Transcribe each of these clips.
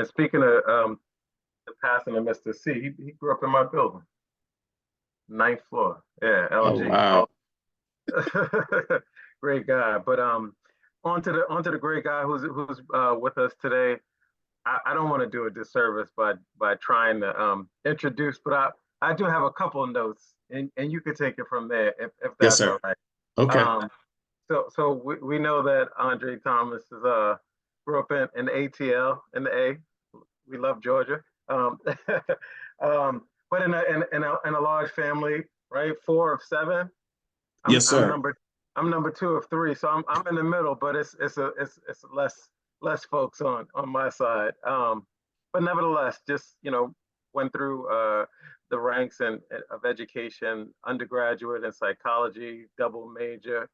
And speaking of the passing of Mr. C, he grew up in my building, ninth floor. Yeah, Oh, LG. wow. Great guy. But onto the great guy who's with us today. I don't want to do a disservice by trying to introduce, but I do have a couple of notes, and you could take it from there if Yes, that's all sir. right. Okay. So we know that Andre Thomas is grew up in the ATL in the A. We love Georgia. But in a large family, right? Four of seven. I'm Yes, I'm sir. number I'm number two of three, so I'm in the middle, but it's less folks on my side. But nevertheless, just went through the ranks of education, undergraduate in psychology, double major,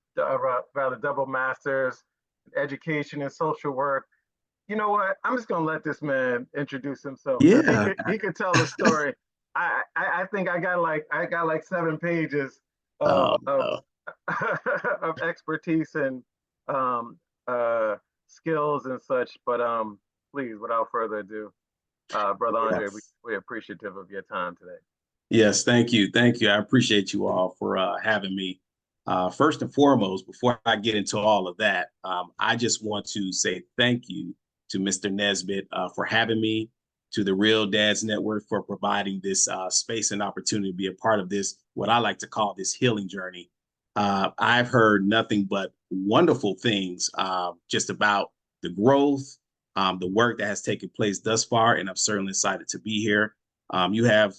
rather double masters, education and social work. You know what? I'm just gonna let this man introduce himself because he Yeah. could he could tell the story. I think I got like 7 pages Oh, of no. of expertise and um, uh, skills and such. But please, without further ado, brother Andre, Yes. we're appreciative of your time today. Yes. Thank you. Thank you. I appreciate you all for having me. First and foremost, before I get into all of that, I just want to say thank you to Mr. Nesbitt for having me, to the Real Dads Network for providing this space and opportunity to be a part of this, what I like to call this healing journey. I've heard nothing but wonderful things just about the growth, the work that has taken place thus far, and I'm certainly excited to be here. You have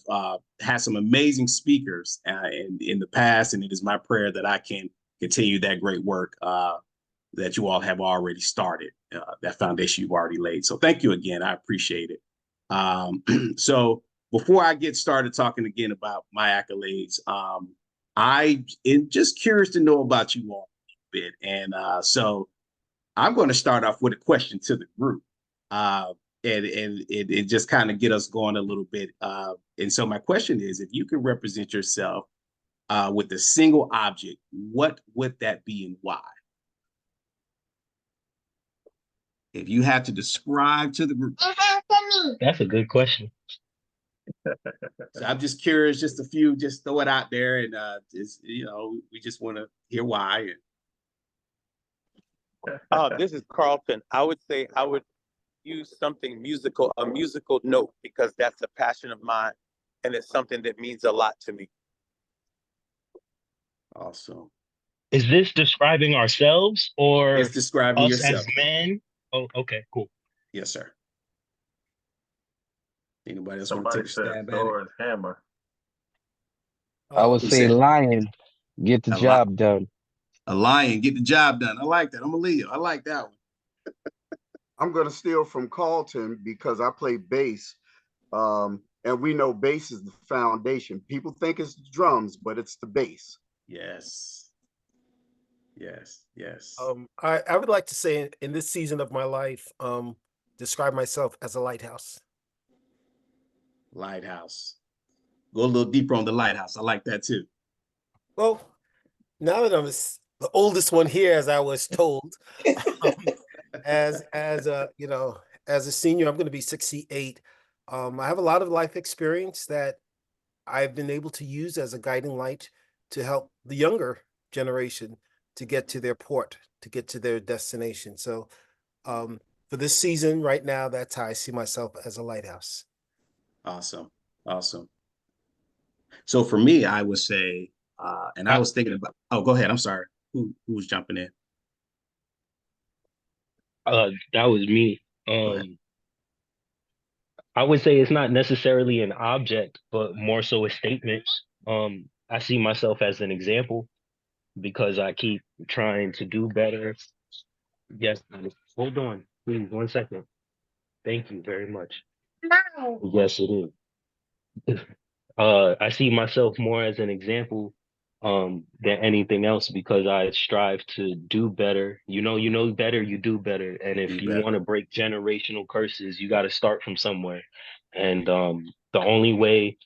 had some amazing speakers in the past, and it is my prayer that I can continue that great work that you all have already started, that foundation you've already laid. So thank you again. I appreciate it. So before I get started talking again about my accolades, I am just curious to know about you all a bit. And so I'm going to start off with a question to the group. And it just kind of get us going a little bit. And so my question is, if you can represent yourself with a single object, what would that be and why? If you had to describe to the group. That's a good question. So I'm just curious, just a few, just throw it out there and just, we just want to hear why. This is Carlton. I would say I would use something musical, a musical note, because that's a passion of mine and it's something that means a lot to me. Awesome. Is this describing ourselves It's or describing us as yourself. men? Oh, okay, cool. Yes, sir. Anybody else want to Somebody take a said stab at it? Thor's hammer. I would Who say said lion, get the a, li- job done. a lion, get the job done? I like that. I'm a Leo. I like that one. I'm going to steal from Carlton because I play bass. And we know bass is the foundation. People think it's the drums, but it's the bass. Yes. Yes. Yes. I would like to say in this season of my life, describe myself as a lighthouse. Lighthouse. Go a little deeper on the lighthouse. I like that too. Well, now that I'm the oldest one here, as I was told, as as a senior, I'm going to be 68. I have a lot of life experience that I've been able to use as a guiding light to help the younger generation to get to their port, to get to their destination. So for this season right now, that's how I see myself, as a lighthouse. Awesome. Awesome. So for me, I would say, and I was thinking about, oh, go ahead. I'm sorry. Who's jumping in? That was me. I would say it's not necessarily an object, but more so a statement. I see myself as an example because I keep trying to do better. Yes, hold on, please, 1 second. Thank you very much. No. Yes, it is. I see myself more as an example than anything else because I strive to do better. You know better, you do better. And if Do you better. want to break generational curses, you got to start from somewhere. And the only way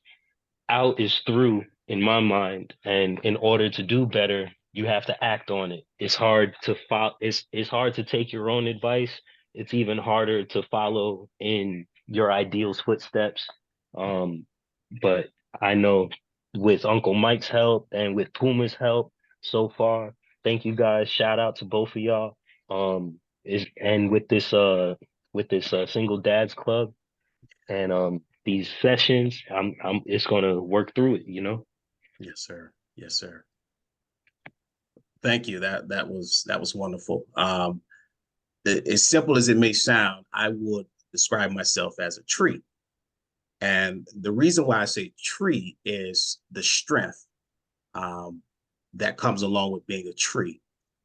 out is through, in my mind. And in order to do better, you have to act on it. It's hard to follow. It's hard to take your own advice it's even harder to follow in your ideals footsteps. But I know with Uncle Mike's help and with Puma's help so far, thank you guys. Shout out to both of y'all. Is and with this single dads club and these sessions, I'm it's gonna work through it, you know. Yes, sir. Yes, sir. Thank you. That was wonderful. As simple as it may sound, I would describe myself as a tree. And the reason why I say tree is the strength that comes along with being a tree,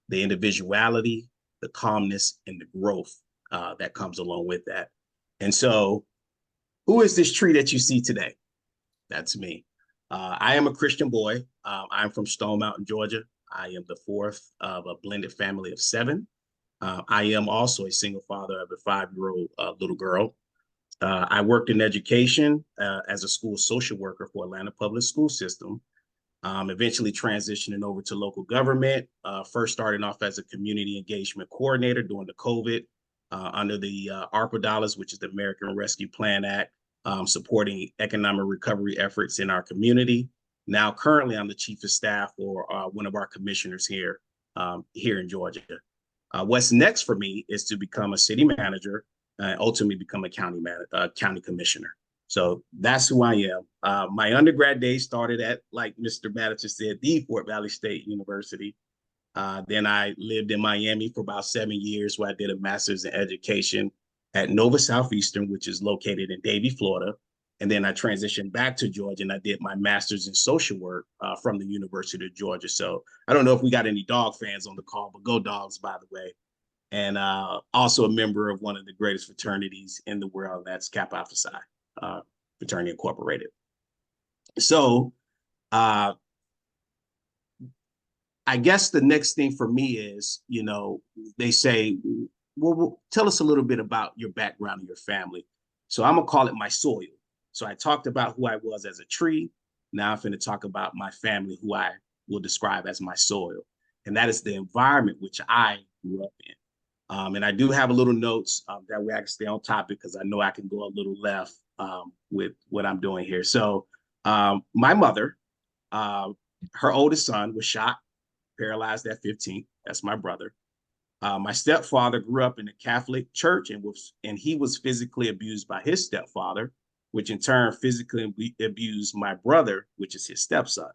the individuality, the calmness, and the growth that comes along with that. And so, who is this tree that you see today? That's me. I am a Christian boy. I'm from Stone Mountain, Georgia. I am the fourth of a blended family of 7. I am also a single father of a 5-year-old little girl. I worked in education as a school social worker for Atlanta Public School System, eventually transitioning over to local government, first starting off as a community engagement coordinator during the COVID under the ARPA dollars, which is the American Rescue Plan Act, supporting economic recovery efforts in our community. Now, currently, I'm the chief of staff for one of our commissioners here in Georgia. What's next for me is to become a city manager and ultimately become a county commissioner. So that's who I am. My undergrad days started at, like Mr. Madison said, the Fort Valley State University. Then I lived in Miami for about 7 years, where I did a master's in education at Nova Southeastern, which is located in Davie, Florida. And then I transitioned back to Georgia and I did my master's in social work from the University of Georgia. So I don't know if we got any dog fans on the call, but go dogs, by the way. And also a member of one of the greatest fraternities in the world, that's Kappa Alpha Psi Fraternity Incorporated. So I guess the next thing for me is, they say, well, tell us a little bit about your background and your family. So I'm gonna call it my soil. So I talked about who I was as a tree. Now I'm going to talk about my family, who I will describe as my soil. And that is the environment which I grew up in. And I do have a little notes that way I can stay on topic, because I know I can go a little left with what I'm doing here. So my mother, her oldest son was shot, paralyzed at 15. That's my brother. My stepfather grew up in a Catholic church and he was physically abused by his stepfather, which in turn physically abused my brother, which is his stepson.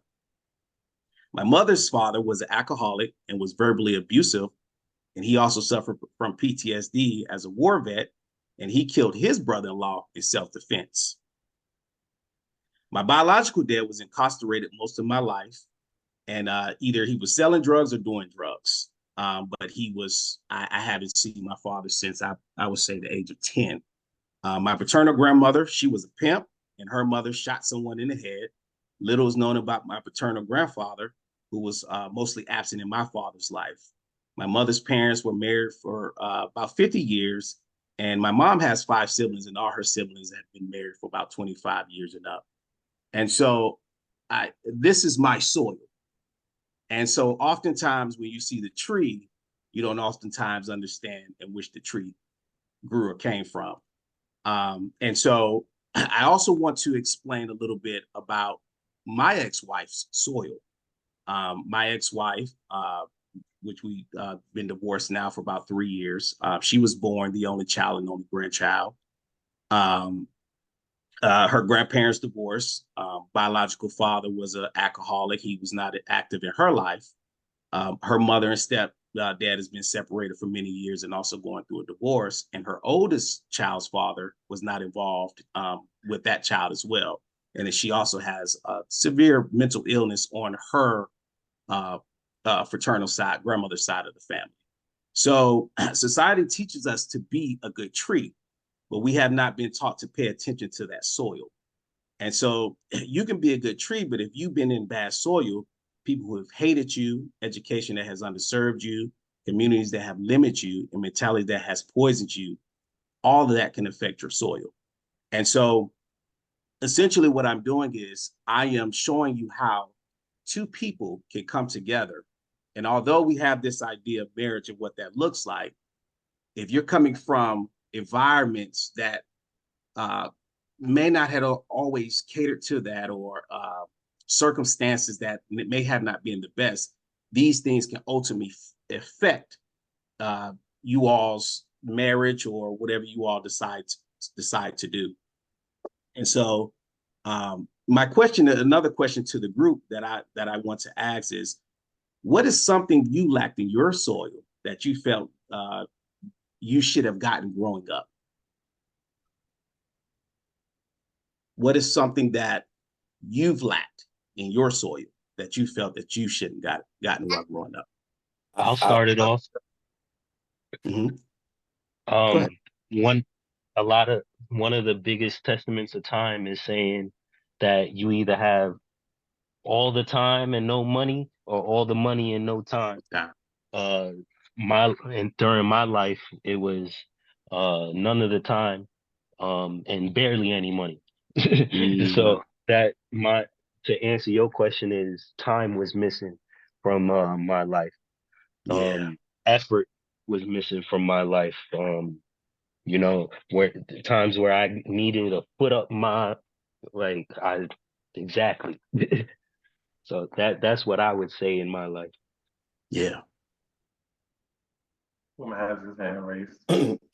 My mother's father was an alcoholic and was verbally abusive, and he also suffered from PTSD as a war vet, and he killed his brother-in-law in self-defense. My biological dad was incarcerated most of my life, and either he was selling drugs or doing drugs. But I haven't seen my father since I would say the age of 10. My paternal grandmother, she was a pimp, and her mother shot someone in the head. Little is known about my paternal grandfather, who was mostly absent in my father's life. My mother's parents were married for about 50 years, and my mom has 5 siblings, and all her siblings have been married for about 25 years and up. And so this is my soil. And so oftentimes when you see the tree, you don't oftentimes understand in which the tree grew or came from. And so I also want to explain a little bit about my ex-wife's soil. My ex-wife, which we've been divorced now for about 3 years. She was born the only child and only grandchild. Her grandparents divorced. Biological father was an alcoholic. He was not active in her life. Her mother and stepdad has been separated for many years and also going through a divorce. And her oldest child's father was not involved with that child as well. And then she also has severe mental illness on her fraternal side, grandmother's side of the family. So society teaches us to be a good tree, but we have not been taught to pay attention to that soil. And so you can be a good tree, but if you've been in bad soil, people who have hated you, education that has underserved you, communities that have limited you, and mentality that has poisoned you, all of that can affect your soil. And so essentially what I'm doing is I am showing you how 2 people can come together. And although we have this idea of marriage and what that looks like, if you're coming from environments that may not have always catered to that, or circumstances that may have not been the best, these things can ultimately affect you all's marriage or whatever you all decide to do. And so my question, another question to the group that I want to ask is, what is something you lacked in your soil that you felt you should have gotten growing up? What is something that you've lacked in your soil that you felt that you shouldn't gotten while growing up? I'll start it off. Mm-hmm. One one of the biggest testaments of time is saying that you either have all the time and no money, or all the money and no time. Yeah. During my life, it was none of the time, and barely any money. So to answer your question, is time was missing from my life. Yeah. Effort was missing from my life. Where times where I needed to put up my exactly. So that's what I would say in my life. Yeah. Woman has his hand raised.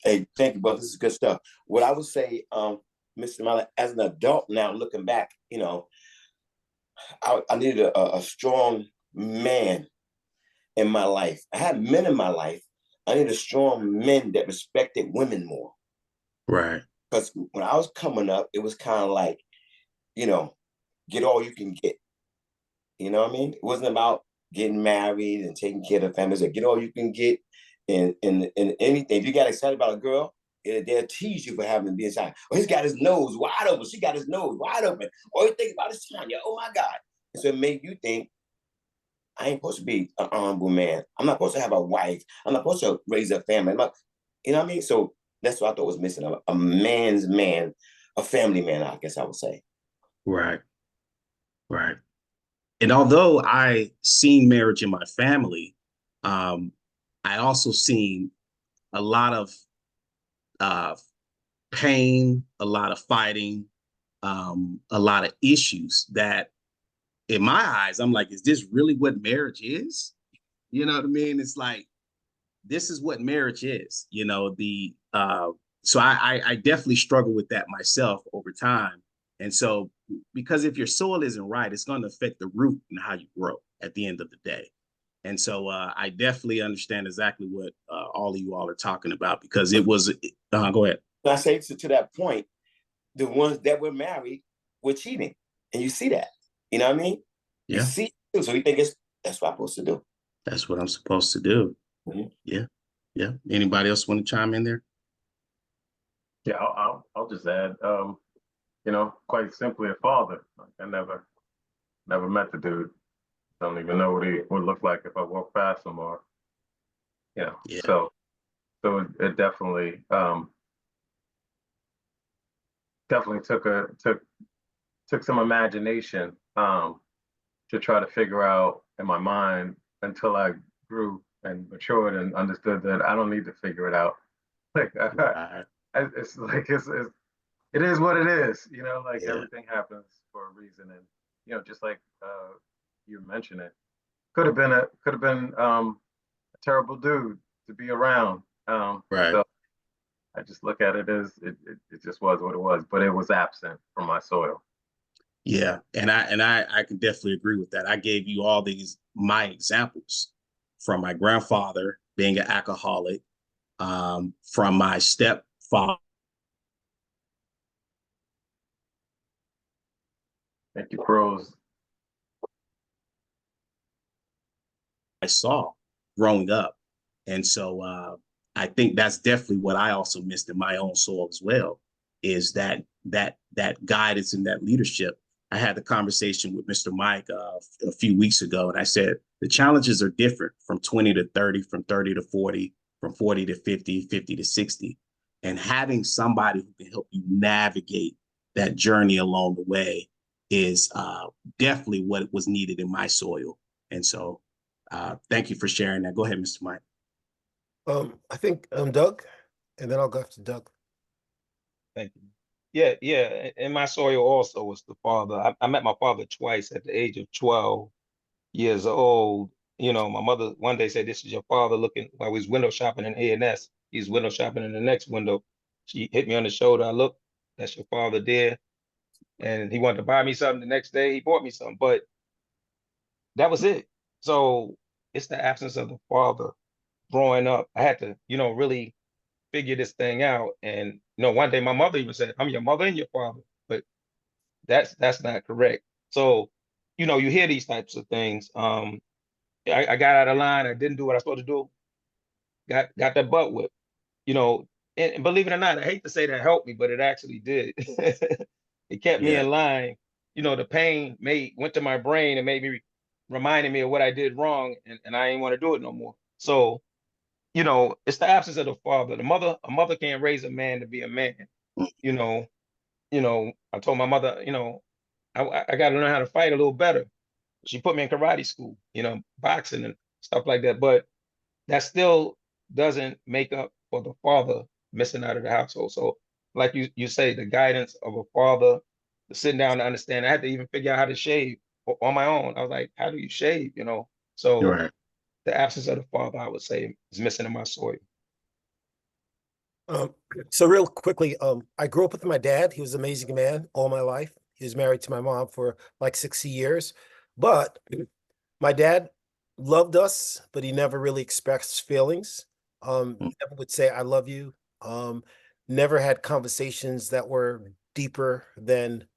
Hey, thank you, brother. This is good stuff. What I would say, Mr. Malik, as an adult now, looking back, I needed a strong man in my life. I had men in my life. I needed strong men that respected women more. Right. Because when I was coming up, it was kind of like, get all you can get. You know what I mean? It wasn't about getting married and taking care of the families. Like, get all you can get, and anything. If you got excited about a girl, they'll tease you for having to be inside. Oh, he's got his nose wide open. She got his nose wide open. All you think about is Tanya. Oh my God. And so it made you think, I ain't supposed to be an honorable man. I'm not supposed to have a wife. I'm not supposed to raise a family. You know what I mean? So that's what I thought was missing. A man's man, a family man, I guess I would say. Right. Right. And although I seen marriage in my family, I also seen a lot of pain, a lot of fighting, a lot of issues that, in my eyes, I'm like, is this really what marriage is? You know what I mean? It's like, this is what marriage is. So I definitely struggle with that myself over time. And so, because if your soil isn't right, it's going to affect the root and how you grow at the end of the day. And so I definitely understand exactly what all of you all are talking about, because it was, go ahead. I say to that point, the ones that were married were cheating. And you see that, you know what I mean? Yeah. You see it, so you think that's what I'm supposed to do. That's what I'm supposed to do. Mm-hmm. Yeah. Yeah. Anybody else want to chime in there? Yeah, I'll just add, quite simply, a father. I never met the dude. Don't even know what he would look like if I walked past him, or, Yeah. So it definitely took some imagination to try to figure out in my mind, until I grew and matured and understood that I don't need to figure it out. Like it's like it is what it is. Everything happens for a reason, and just like you mentioned, it could have been a terrible dude to be around. Right. So I just look at it as it just was what it was, but it was absent from my soil. Yeah, and I can definitely agree with that. I gave you all my examples, from my grandfather being an alcoholic, from my stepfather. Thank you, pros. I saw growing up, and so I think that's definitely what I also missed in my own soul as well, is that guidance and that leadership. I had the conversation with Mr. Mike a few weeks ago, and I said the challenges are different from 20 to 30, from 30 to 40, from 40 to 50, 50 to 60. And having somebody who can help you navigate that journey along the way is definitely what was needed in my soil. And so thank you for sharing that. Go ahead, Mr. Mike. I think Doug, and then I'll go after Doug. Thank you. Yeah. In my soil also was the father. I met my father twice at the age of 12 years old. You know, my mother one day said, "This is your father," looking while we was window shopping in A&S. He's window shopping in the next window. She hit me on the shoulder. I looked, that's your father there. And he wanted to buy me something the next day. He bought me something, but that was it. So it's the absence of the father growing up. I had to, really figure this thing out. And one day my mother even said, "I'm your mother and your father," but that's not correct. So, you hear these types of things. I got out of line. I didn't do what I was supposed to do. Got that butt whipped. You know, and believe it or not, I hate to say that helped me, but it actually did. It kept me Yeah. in line. The pain went to my brain and made me reminded me of what I did wrong, and I ain't want to do it no more. So, it's the absence of the father. A mother can't raise a man to be a man. You know, I told my mother, I got to learn how to fight a little better. She put me in karate school, boxing and stuff like that. But that still doesn't make up for the father missing out of the household. So, like you say, the guidance of a father, the sitting down to understand. I had to even figure out how to shave on my own. I was like, how do you shave? So Right. the absence of the father, I would say, is missing in my soil. So real quickly, I grew up with my dad. He was an amazing man all my life. He was married to my mom for like 60 years. But my dad loved us, but he never really expressed feelings. Never would say, "I love you." Never had conversations that were deeper than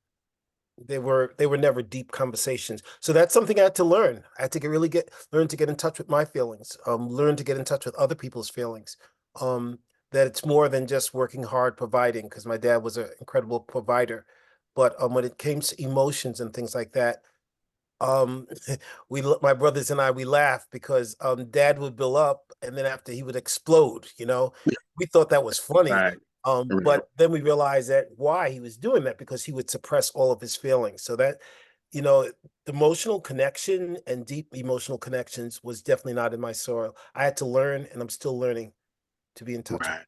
they were never deep conversations. So that's something I had to learn. I had to learn to get in touch with my feelings, learn to get in touch with other people's feelings. That it's more than just working hard providing, because my dad was an incredible provider. But when it came to emotions and things like that, um my brothers and I, we laugh because dad would build up and then after he would explode. We thought that was funny. Right. Right. But then we realized that why he was doing that, because he would suppress all of his feelings. So that, the emotional connection and deep emotional connections was definitely not in my soil. I had to learn, and I'm still learning to be in touch Right.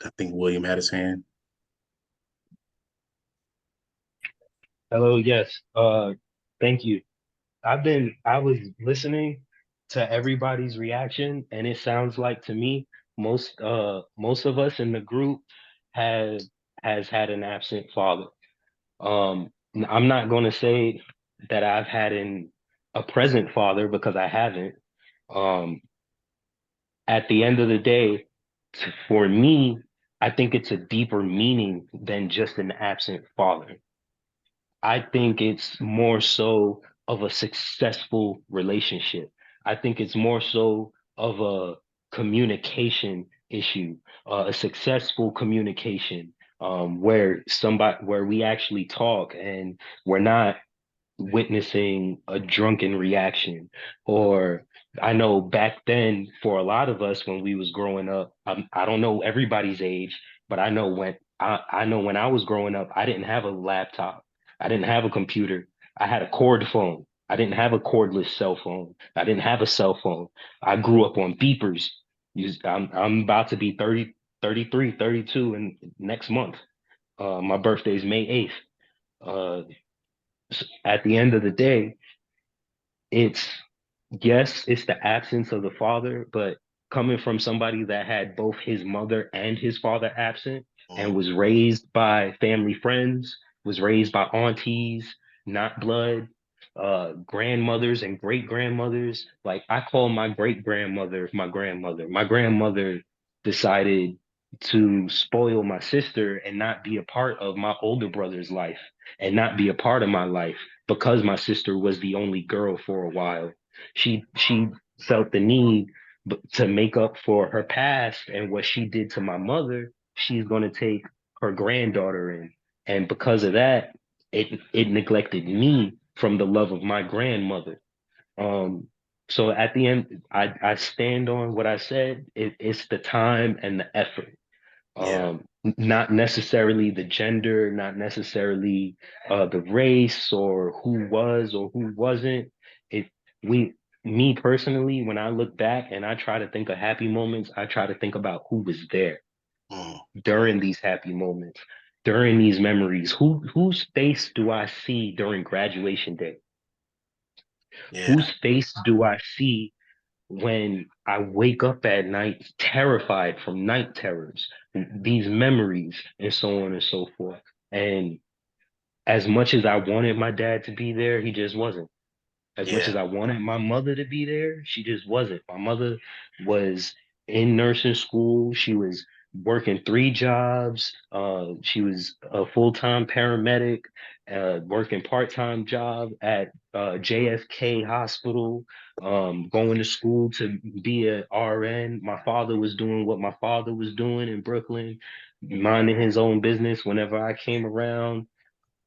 I think William had his hand. Hello, yes. Thank you. I was listening to everybody's reaction, and it sounds like to me most of us in the group has had an absent father. I'm not going to say that I've had a present father, because I haven't. Um, at the end of the day, for me, I think it's a deeper meaning than just an absent father. I think it's more so of a successful relationship. I think it's more so of a communication issue, a successful communication, where we actually talk and we're not witnessing a drunken reaction. Or I know back then for a lot of us when we was growing up, I don't know everybody's age, but I know when I was growing up, I didn't have a laptop, I didn't have a computer, I had a cord phone, I didn't have a cordless cell phone, I didn't have a cell phone. I grew up on beepers. I'm about to be 30, 33, 32 in next month. My birthday is May 8th. Uh, at the end of the day, it's yes, it's the absence of the father, but coming from somebody that had both his mother and his father absent and was raised by family friends, was raised by aunties, not blood, grandmothers and great grandmothers. Like I call my great grandmother my grandmother. My grandmother decided to spoil my sister and not be a part of my older brother's life and not be a part of my life because my sister was the only girl for a while. She felt the need to make up for her past and what she did to my mother. She's going to take her granddaughter in, and because of that, it neglected me from the love of my grandmother. So at the end, I stand on what I said. It's the time and the effort. Yeah. Not necessarily the gender, not necessarily the race or who was or who wasn't. It we me personally, when I look back and I try to think of happy moments, I try to think about who was there Mm, during these happy moments, during these memories. Whose face do I see during graduation day? yeah, Whose face do I see when I wake up at night terrified from night terrors, these memories, and so on and so forth. And as much as I wanted my dad to be there, he just wasn't. As much yeah, as I wanted my mother to be there, she just wasn't. My mother was in nursing school. She was working three jobs. She was a full-time paramedic, working part-time job at JFK Hospital, going to school to be a RN. My father was doing what my father was doing in Brooklyn, minding his own business whenever I came around.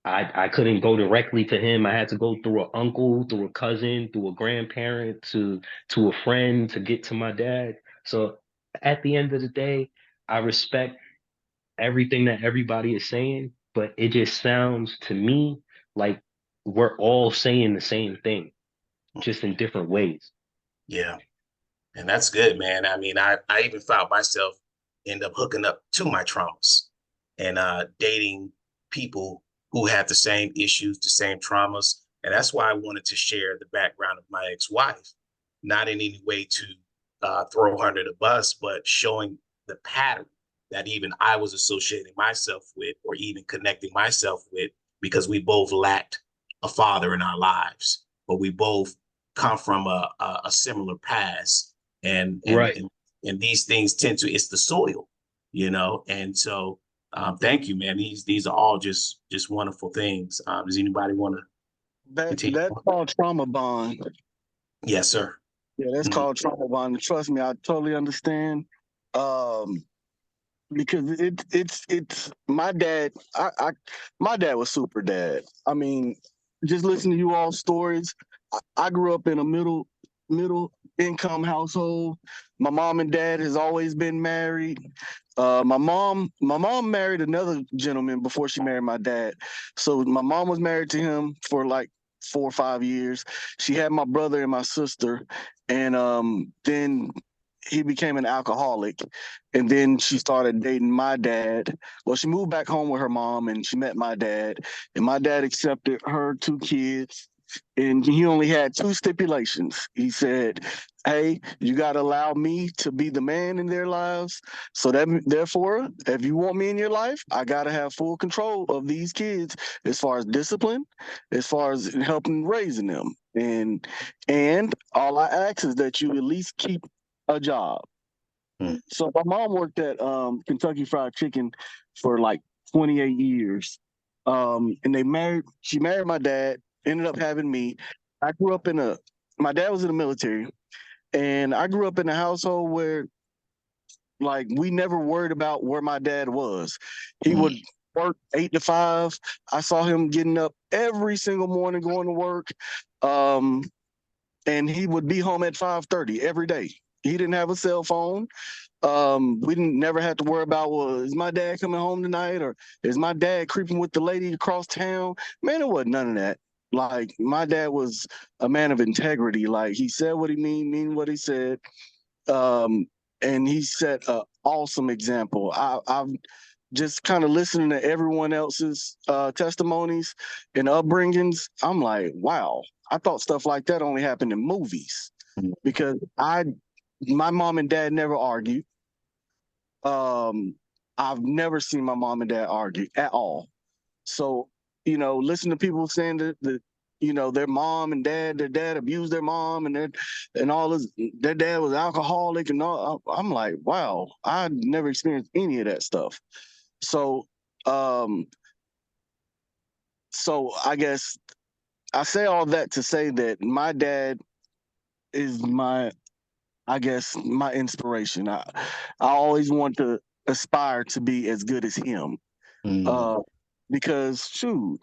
I couldn't go directly to him. I had to go through an uncle, through a cousin, through a grandparent, to a friend to get to my dad. So at the end of the day, I respect everything that everybody is saying, but it just sounds to me like we're all saying the same thing, just in different ways. yeah. And that's good, man. I mean, I even found myself end up hooking up to my traumas and dating people who had the same issues, the same traumas. And that's why I wanted to share the background of my ex-wife, not in any way to throw her under the bus, but showing the pattern that even I was associating myself with or even connecting myself with, because we both lacked a father in our lives, but we both come from a similar past, and and Right. and and these things tend to, it's the soil, and so thank you, man. These are all just wonderful things. Does anybody want to continue? That's called trauma bond. Yes, sir. Yeah, that's Mm, called trauma bond. Trust me, I totally understand. Um, because it's my dad. My dad was super dad. I mean, just listening to you all stories. I grew up in a middle income household. My mom and dad has always been married. My mom married another gentleman before she married my dad. So my mom was married to him for like 4 or 5 years. She had my brother and my sister, and then he became an alcoholic. And then she started dating my dad. Well, she moved back home with her mom, and she met my dad. And my dad accepted her 2 kids, and he only had two stipulations. He said, "Hey, you got to allow me to be the man in their lives. So that therefore, if you want me in your life, I got to have full control of these kids as far as discipline, as far as helping raising them. And all I ask is that you at least keep a job." mm, So my mom worked at Kentucky Fried Chicken for like 28 years. And she married my dad, ended up having me. I grew up my dad was in the military, and I grew up in a household where like we never worried about where my dad was. He mm, would work 8 to 5. I saw him getting up every single morning going to work. Um, and he would be home at 5:30 every day. He didn't have a cell phone. We didn't never had to worry about, well, is my dad coming home tonight, or is my dad creeping with the lady across town? Man, it wasn't none of that. Like my dad was a man of integrity. Like he said what he mean what he said. Um, and he set an awesome example. I've just kind of listening to everyone else's testimonies and upbringings. I'm like, wow, I thought stuff like that only happened in movies, mm. because my mom and dad never argued. Um, I've never seen my mom and dad argue at all. So, listen to people saying that their mom and their dad abused their mom, and all this, their dad was alcoholic and all. I'm like, wow, I never experienced any of that stuff. So, um, so I guess I say all that to say that my dad is I guess, my inspiration. I always want to aspire to be as good as him. Mm, Uh, because shoot,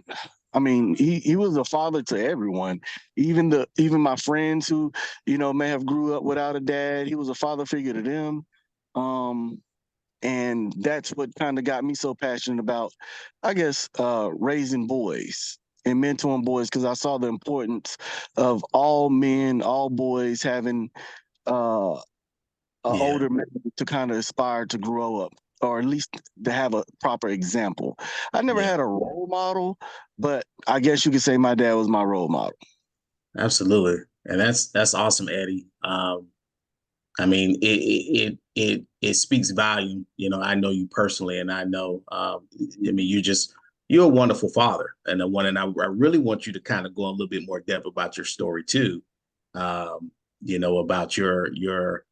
I mean, he was a father to everyone, even my friends who, may have grew up without a dad. He was a father figure to them. Um, and that's what kind of got me so passionate about, I guess, raising boys and mentoring boys because I saw the importance of all men, all boys having an older man to kind of aspire to grow up, or at least to have a proper example. I never had a role model, but I guess you could say my dad was my role model. Absolutely. And that's awesome, Eddie. I mean, it speaks volume. You know, I know you personally, and I know, I mean, you're a wonderful father, and I really want you to kind of go a little bit more depth about your story too. You know, about your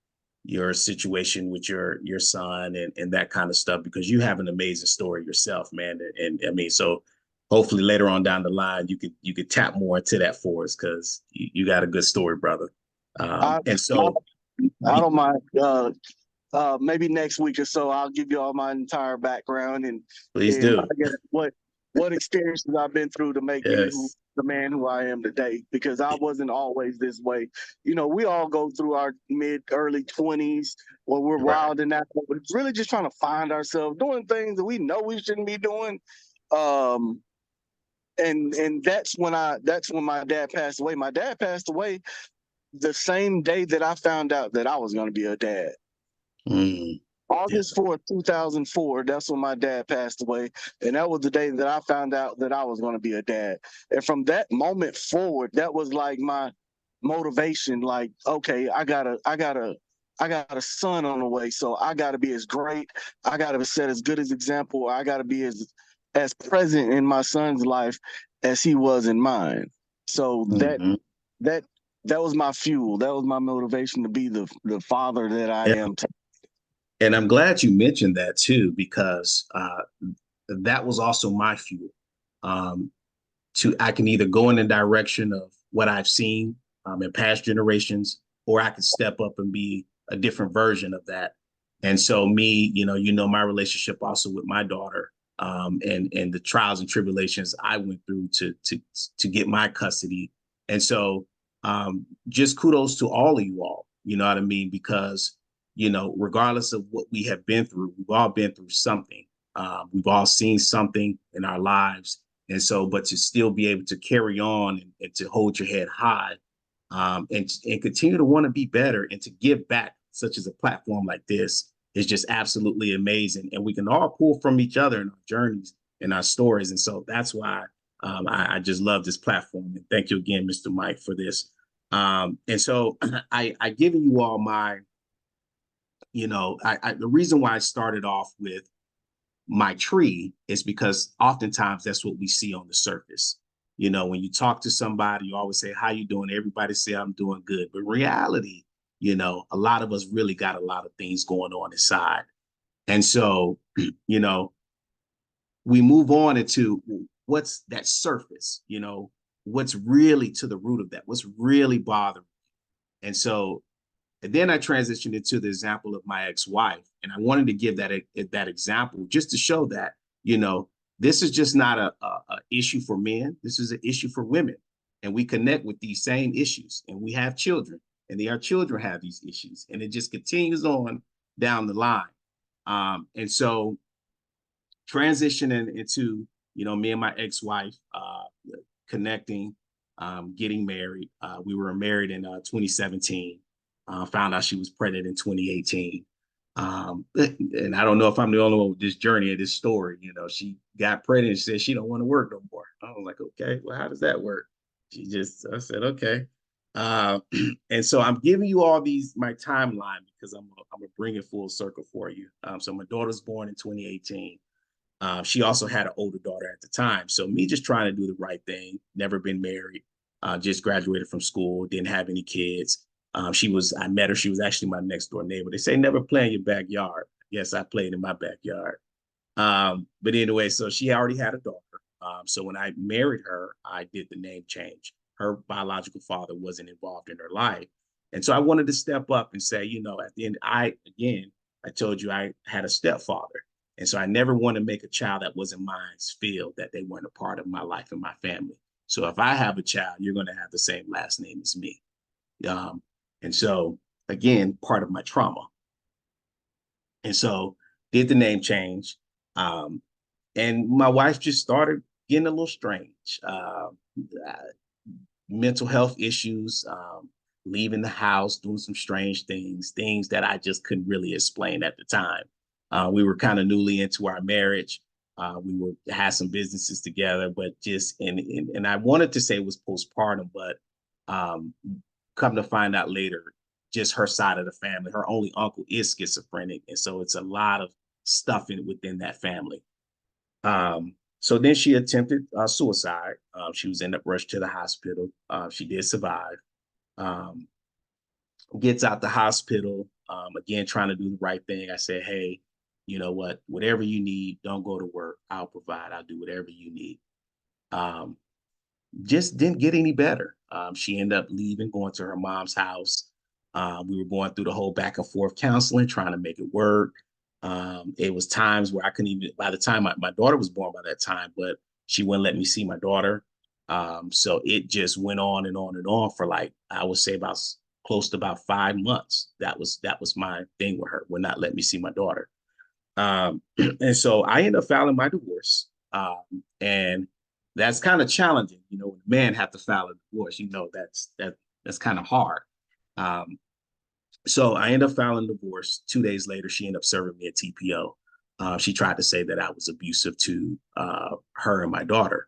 situation with your son and that kind of stuff, because you have an amazing story yourself, man. And I mean, so hopefully later on down the line, you could tap more into that for us, because you got a good story, brother. And so. I don't mind. Maybe next week or so, I'll give you all my entire background and Please do. I guess what experiences I've been through to make me the man who I am today. Because I wasn't always this way. You know, we all go through our early 20s where we're wild and that, but it's really just trying to find ourselves doing things that we know we shouldn't be doing. And that's when my dad passed away. My dad passed away the same day that I found out that I was going to be a dad. August 4th, 2004, that's when my dad passed away. And that was the day that I found out that I was going to be a dad. And from that moment forward, that was like my motivation. Like, okay, I got a son on the way. So I got to be as great. I got to set as good as example. I got to be as present in my son's life as he was in mine. So that was my fuel. That was my motivation to be the father that I am today. And I'm glad you mentioned that too, because that was also my fuel. I can either go in the direction of what I've seen in past generations, or I could step up and be a different version of that. And so me, you know, my relationship also with my daughter, and the trials and tribulations I went through to get my custody. And so just kudos to all of you all, you know what I mean? Because, you know, regardless of what we have been through, we've all been through something. We've all seen something in our lives. And so, but to still be able to carry on and to hold your head high, and continue to want to be better and to give back, such as a platform like this, is just absolutely amazing. And we can all pull from each other in our journeys and our stories. And so that's why I just love this platform. And thank you again, Mr. Mike, for this. And so I given you all my, you know, the reason why I started off with my tree is because oftentimes that's what we see on the surface. You know, when you talk to somebody, you always say, how you doing? Everybody say, I'm doing good. But in reality, you know, a lot of us really got a lot of things going on inside. And so, you know, we move on into what's that surface, you know, what's really to the root of that, what's really bothering you. And so, and then I transitioned into the example of my ex-wife. And I wanted to give that example just to show that, you know, this is just not a issue for men. This is an issue for women. And we connect with these same issues, and we have children, and our children have these issues, and it just continues on down the line. And so transitioning into, you know, me and my ex-wife connecting, getting married. We were married in 2017. Found out she was pregnant in 2018. And I don't know if I'm the only one with this journey of this story. You know, she got pregnant and said she don't want to work no more. I was like, okay, well, how does that work? I said, okay. And so I'm giving you all my timeline because I'm gonna bring it full circle for you. So my daughter's born in 2018. She also had an older daughter at the time. So me just trying to do the right thing, never been married, just graduated from school, didn't have any kids. I met her, she was actually my next door neighbor. They say never play in your backyard. Yes, I played in my backyard. But anyway, so she already had a daughter. So when I married her, I did the name change. Her biological father wasn't involved in her life. And so I wanted to step up and say, you know, at the end, I told you I had a stepfather. And so I never want to make a child that wasn't mine feel that they weren't a part of my life and my family. So if I have a child, you're going to have the same last name as me. And so, again, part of my trauma. And so did the name change. And my wife just started getting a little strange. Mental health issues, leaving the house, doing some strange things that I just couldn't really explain at the time. We were kind of newly into our marriage. Had some businesses together, but just and I wanted to say it was postpartum, but come to find out later, just her side of the family, her only uncle is schizophrenic, and so it's a lot of stuff within that family. So then she attempted suicide. She was ended up rushed to the hospital. She did survive. Gets out the hospital. Again, trying to do the right thing. I said, hey, you know what? Whatever you need, don't go to work. I'll provide. I'll do whatever you need. Just didn't get any better. She ended up leaving, going to her mom's house. We were going through the whole back and forth counseling, trying to make it work. It was times where I couldn't even, by the time my daughter was born by that time, but she wouldn't let me see my daughter. So it just went on and on and on for like, I would say about close to about 5 months. That was my thing with her, would not let me see my daughter. And so I ended up filing my divorce. And that's kind of challenging, you know, when a man have to file a divorce, you know, that's kind of hard. So I ended up filing divorce. 2 days later, she ended up serving me a TPO. She tried to say that I was abusive to her and my daughter.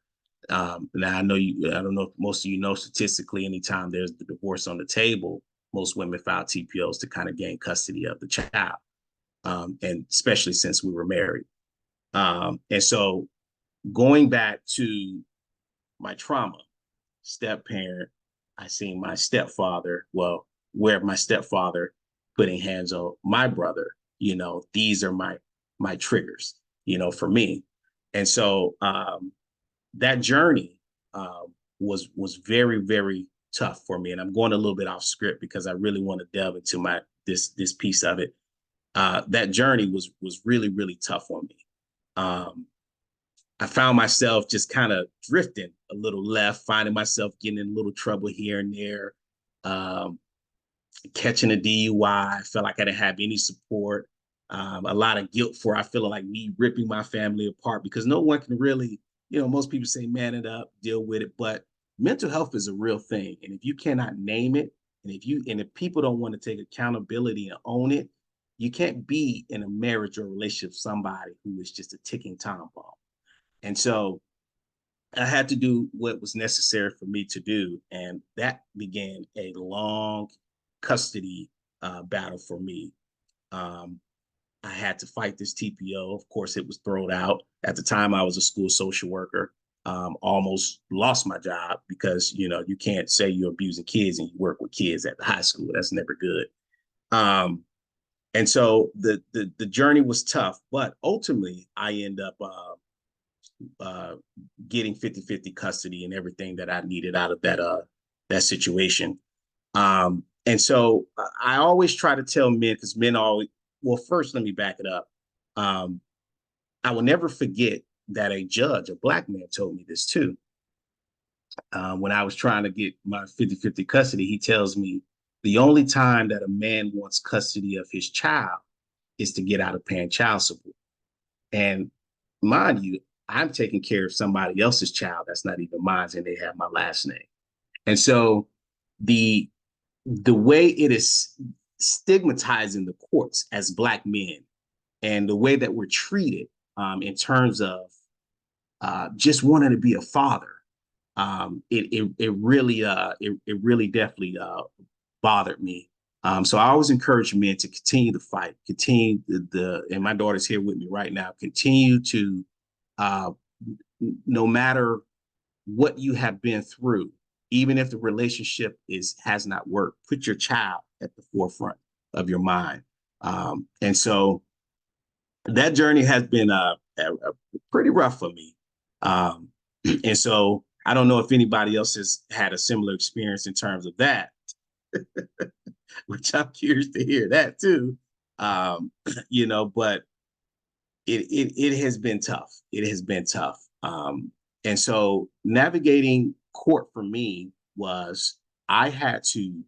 Now I don't know if most of you know, statistically, anytime there's the divorce on the table, most women file TPOs to kind of gain custody of the child. And especially since we were married. And so going back to my trauma, step parent, I seen my stepfather, where my stepfather putting hands on my brother, you know, these are my triggers, you know, for me. And so that journey was very, very tough for me. And I'm going a little bit off script because I really want to delve into this piece of it. That journey was really, really tough on me. I found myself just kind of drifting a little left, finding myself getting in a little trouble here and there, catching a DUI. I felt like I didn't have any support, a lot of guilt for I feel like me ripping my family apart because no one can really, you know, most people say man it up, deal with it, but mental health is a real thing. And if you cannot name it, and if people don't want to take accountability and own it, you can't be in a marriage or relationship with somebody who is just a ticking time bomb. And so I had to do what was necessary for me to do. And that began a long custody battle for me. I had to fight this TPO. Of course, it was thrown out. At the time, I was a school social worker. Almost lost my job because, you know, you can't say you're abusing kids and you work with kids at the high school. That's never good. And so the journey was tough, but ultimately I end up getting 50-50 custody and everything that I needed out of that situation. And so I always try to tell men, because men always, well, first, let me back it up. I will never forget that a judge, a Black man, told me this too. When I was trying to get my 50-50 custody, he tells me the only time that a man wants custody of his child is to get out of paying child support. And mind you, I'm taking care of somebody else's child that's not even mine, and they have my last name. And so the way it is stigmatizing the courts as Black men and the way that we're treated in terms of just wanting to be a father, it really definitely bothered me. So I always encourage men to continue to fight, continue and my daughter's here with me right now, continue to, no matter what you have been through, even if the relationship has not worked, put your child at the forefront of your mind. And so that journey has been pretty rough for me. And so I don't know if anybody else has had a similar experience in terms of that, which I'm curious to hear that too. You know, but it has been tough. It has been tough. And so navigating court for me was I had to,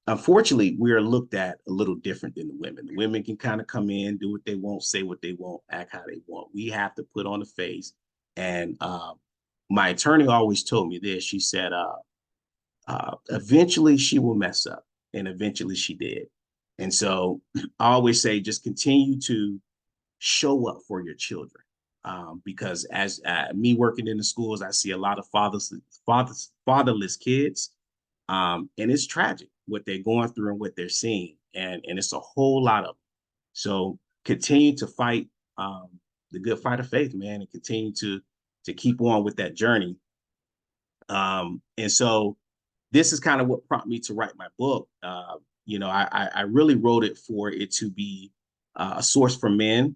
unfortunately, we are looked at a little different than the women. The women can kind of come in, do what they want, say what they want, act how they want. We have to put on a face And my attorney always told me this. She said, eventually she will mess up, and eventually she did. And so I always say, just continue to show up for your children. Because as me working in the schools, I see a lot of fatherless kids. And it's tragic what they're going through and what they're seeing. And it's a whole lot of them. So continue to fight the good fight of faith, man, and continue to keep on with that journey. And so this is kind of what prompted me to write my book. I really wrote it for it to be a source for men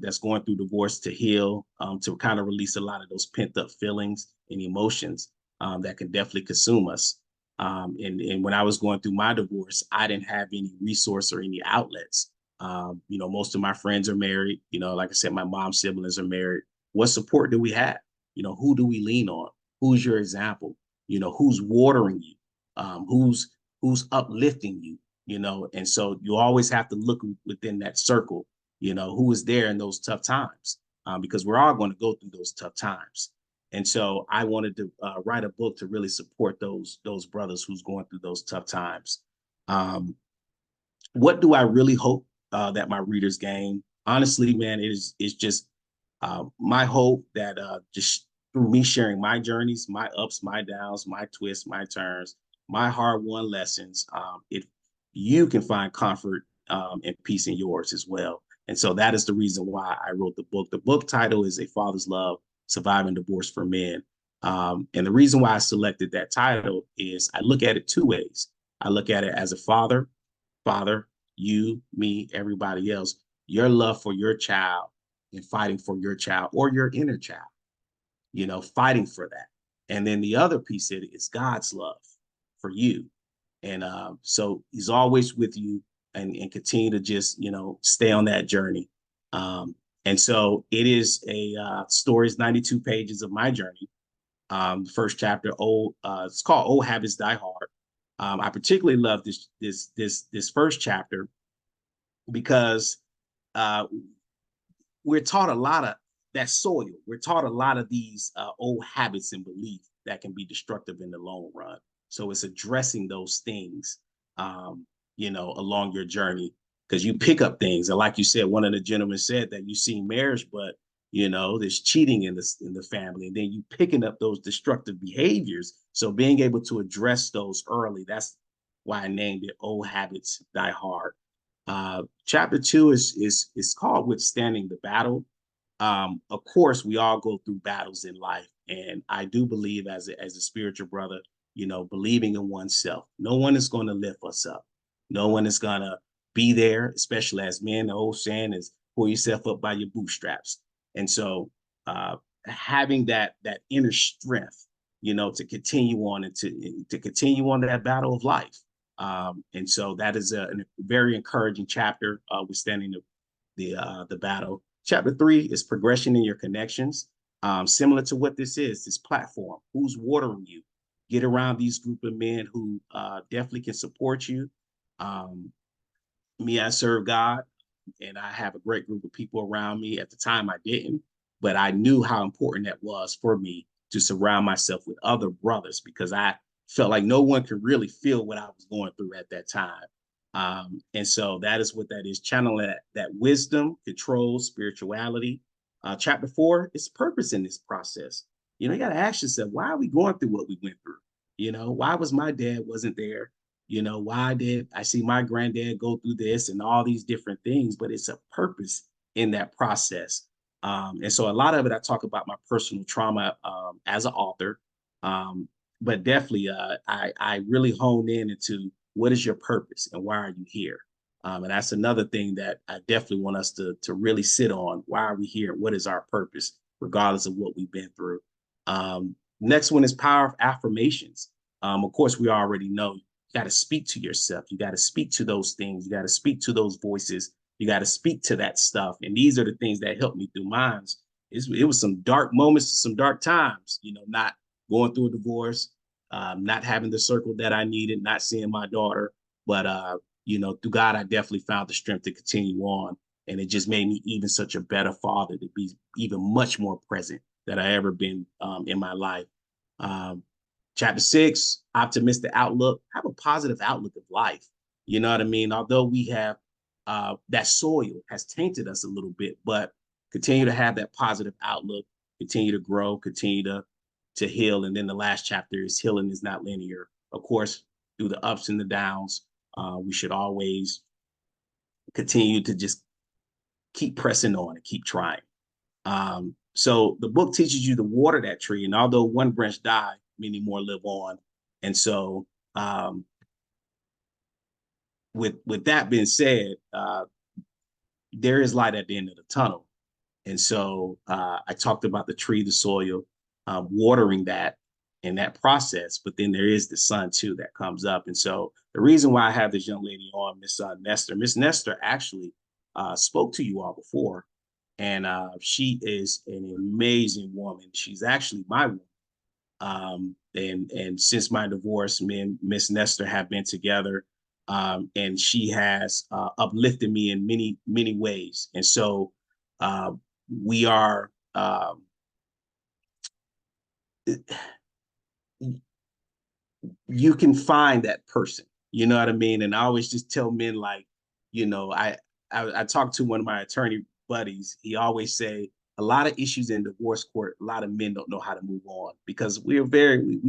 that's going through divorce to heal, to kind of release a lot of those pent up feelings and emotions that can definitely consume us. And when I was going through my divorce, I didn't have any resource or any outlets. Most of my friends are married. Like I said, my mom's siblings are married. What support do we have? Who do we lean on? Who's your example? Who's watering you? Who's uplifting you? And so you always have to look within that circle, who is there in those tough times, because we're all going to go through those tough times. And so I wanted to write a book to really support those brothers who's going through those tough times. What do I really hope that my readers gain? Honestly, man, it's just my hope that just through me sharing my journeys, my ups, my downs, my twists, my turns, my hard-won lessons, you can find comfort and peace in yours as well. And so that is the reason why I wrote the book. The book title is A Father's Love, Surviving Divorce for Men. And the reason why I selected that title is I look at it two ways. I look at it as a father, you, me, everybody else, your love for your child and fighting for your child or your inner child, fighting for that. And then the other piece of it is God's love for you. And so he's always with you and continue to just, stay on that journey. And so it is a stories, 92 pages of my journey. The first chapter, it's called Old Habits Die Hard. I particularly love this first chapter because we're taught a lot of that soil. We're taught a lot of these old habits and beliefs that can be destructive in the long run. So it's addressing those things, along your journey, because you pick up things. And like you said, one of the gentlemen said that you see marriage, but there's cheating in the family, and then you picking up those destructive behaviors. So being able to address those early, that's why I named it Old Habits Die Hard. Chapter 2 is called Withstanding the Battle. Of course, we all go through battles in life, and I do believe as a spiritual brother, believing in oneself. No one is going to lift us up. No one is going to be there, especially as men. The old saying is, pull yourself up by your bootstraps. And so having that inner strength, to continue on and to continue on that battle of life. And so that is a very encouraging chapter, withstanding the battle. Chapter 3 is progression in your connections. Similar to what this platform, who's watering you. Get around these group of men who definitely can support you. Me, I serve God, and I have a great group of people around me. At the time, I didn't, but I knew how important that was for me to surround myself with other brothers, because I felt like no one could really feel what I was going through at that time. And so that is what that is, channeling that wisdom, control, spirituality. Chapter 4 is purpose in this process. You got to ask yourself, why are we going through what we went through? Why was my dad wasn't there? Why did I see my granddad go through this and all these different things? But it's a purpose in that process. And so a lot of it, I talk about my personal trauma as an author. But definitely, I really hone in into what is your purpose and why are you here? And that's another thing that I definitely want us to really sit on. Why are we here? What is our purpose, regardless of what we've been through? Next one is power of affirmations. Of course, we already know you got to speak to yourself. You got to speak to those things. You got to speak to those voices. You got to speak to that stuff. And these are the things that helped me through mine. It was some dark moments, some dark times, not going through a divorce, not having the circle that I needed, not seeing my daughter. But, through God, I definitely found the strength to continue on. And it just made me even such a better father, to be even much more present that I ever been in my life. Chapter 6, optimistic outlook. Have a positive outlook of life. You know what I mean? Although we have that soil has tainted us a little bit, but continue to have that positive outlook, continue to grow, continue to heal. And then the last chapter is healing is not linear. Of course, through the ups and the downs, we should always continue to just keep pressing on and keep trying. So the book teaches you to water that tree. And although one branch died, many more live on. And so with that being said, there is light at the end of the tunnel. And so I talked about the tree, the soil, watering that in that process, but then there is the sun too that comes up. And so the reason why I have this young lady on, Miss Nestor actually spoke to you all before. And she is an amazing woman. She's actually my woman. And since my divorce, me and Miss Nestor have been together. And she has uplifted me in many, many ways. And so we are, you can find that person, you know what I mean? And I always just tell men, like, you know, I talked to one of my attorney buddies. He always say a lot of issues in divorce court, a lot of men don't know how to move on because we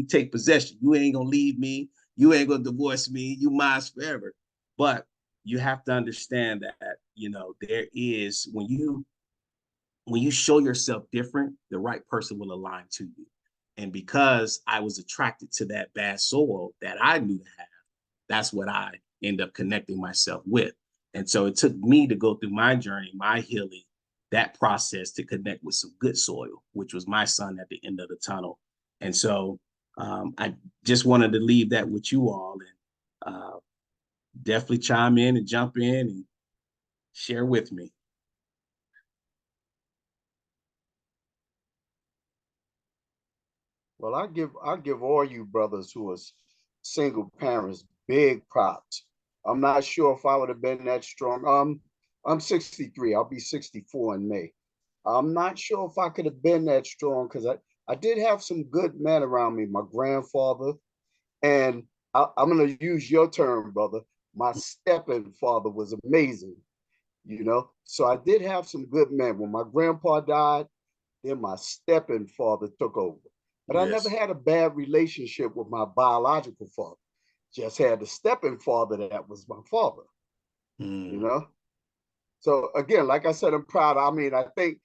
take possession. You ain't gonna leave me. You ain't gonna divorce me. You mine forever. But you have to understand that, you know, there is, when you show yourself different, the right person will align to you. And because I was attracted to that bad soul that I knew to have, that's what I end up connecting myself with. And so it took me to go through my journey, my healing, that process to connect with some good soil, which was my son at the end of the tunnel. And so I just wanted to leave that with you all, and definitely chime in and jump in and share with me. Well, I give all you brothers who are single parents big props. I'm not sure if I would have been that strong. I'm 63. I'll be 64 in May. I'm not sure if I could have been that strong because I did have some good men around me. My grandfather, and I'm going to use your term, brother. My stepping father was amazing, you know. So I did have some good men. When my grandpa died, then my stepping father took over. But I never had a bad relationship with my biological father. Just had the stepping father that was my father, you know. So again, like I said, I'm proud. I mean, I think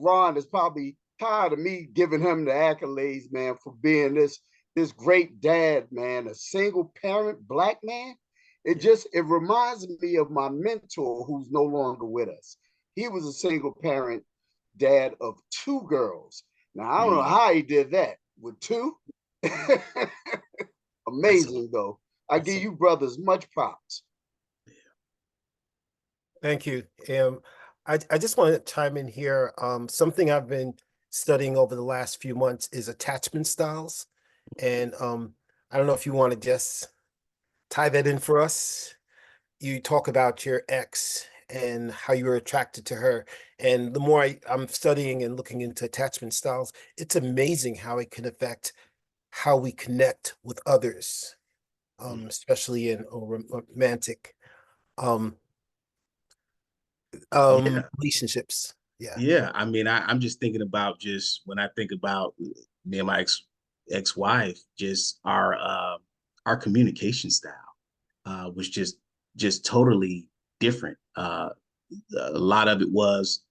Ron is probably tired of me giving him the accolades, man, for being this great dad, man, a single parent Black man. It reminds me of my mentor who's no longer with us. He was a single parent dad of 2 girls. Now I don't know how he did that with 2. Amazing though. I give you brothers much props. Thank you. I just want to chime in here. Something I've been studying over the last few months is attachment styles. And I don't know if you want to just tie that in for us. You talk about your ex and how you were attracted to her. And the more I'm studying and looking into attachment styles, it's amazing how it can affect how we connect with others, especially in romantic relationships. Yeah. I mean, I'm just thinking about, just when I think about me and my ex-wife, just our communication style was just totally different. A lot of it was,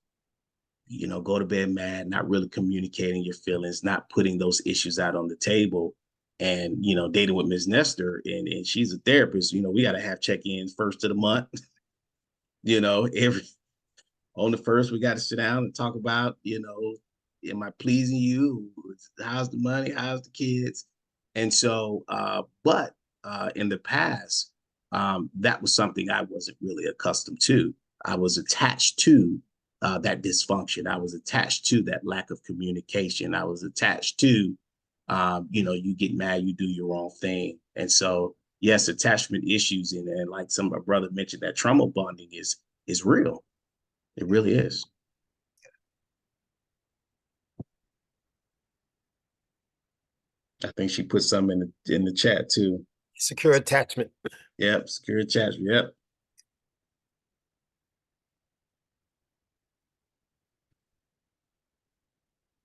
you know, go to bed mad, not really communicating your feelings, not putting those issues out on the table. And, you know, dating with Ms. Nestor, and she's a therapist, you know, we got to have check-ins first of the month. You know, on the first, we got to sit down and talk about, you know, am I pleasing you? How's the money? How's the kids? And so, but in the past, that was something I wasn't really accustomed to. I was attached to that dysfunction. I was attached to that lack of communication. I was attached to, you know, you get mad, you do your own thing. And so, yes, attachment issues, and like some of my brother mentioned, that trauma bonding is real. It really is. I think she put some in the chat too. Secure attachment. Yep, secure attachment. Yep.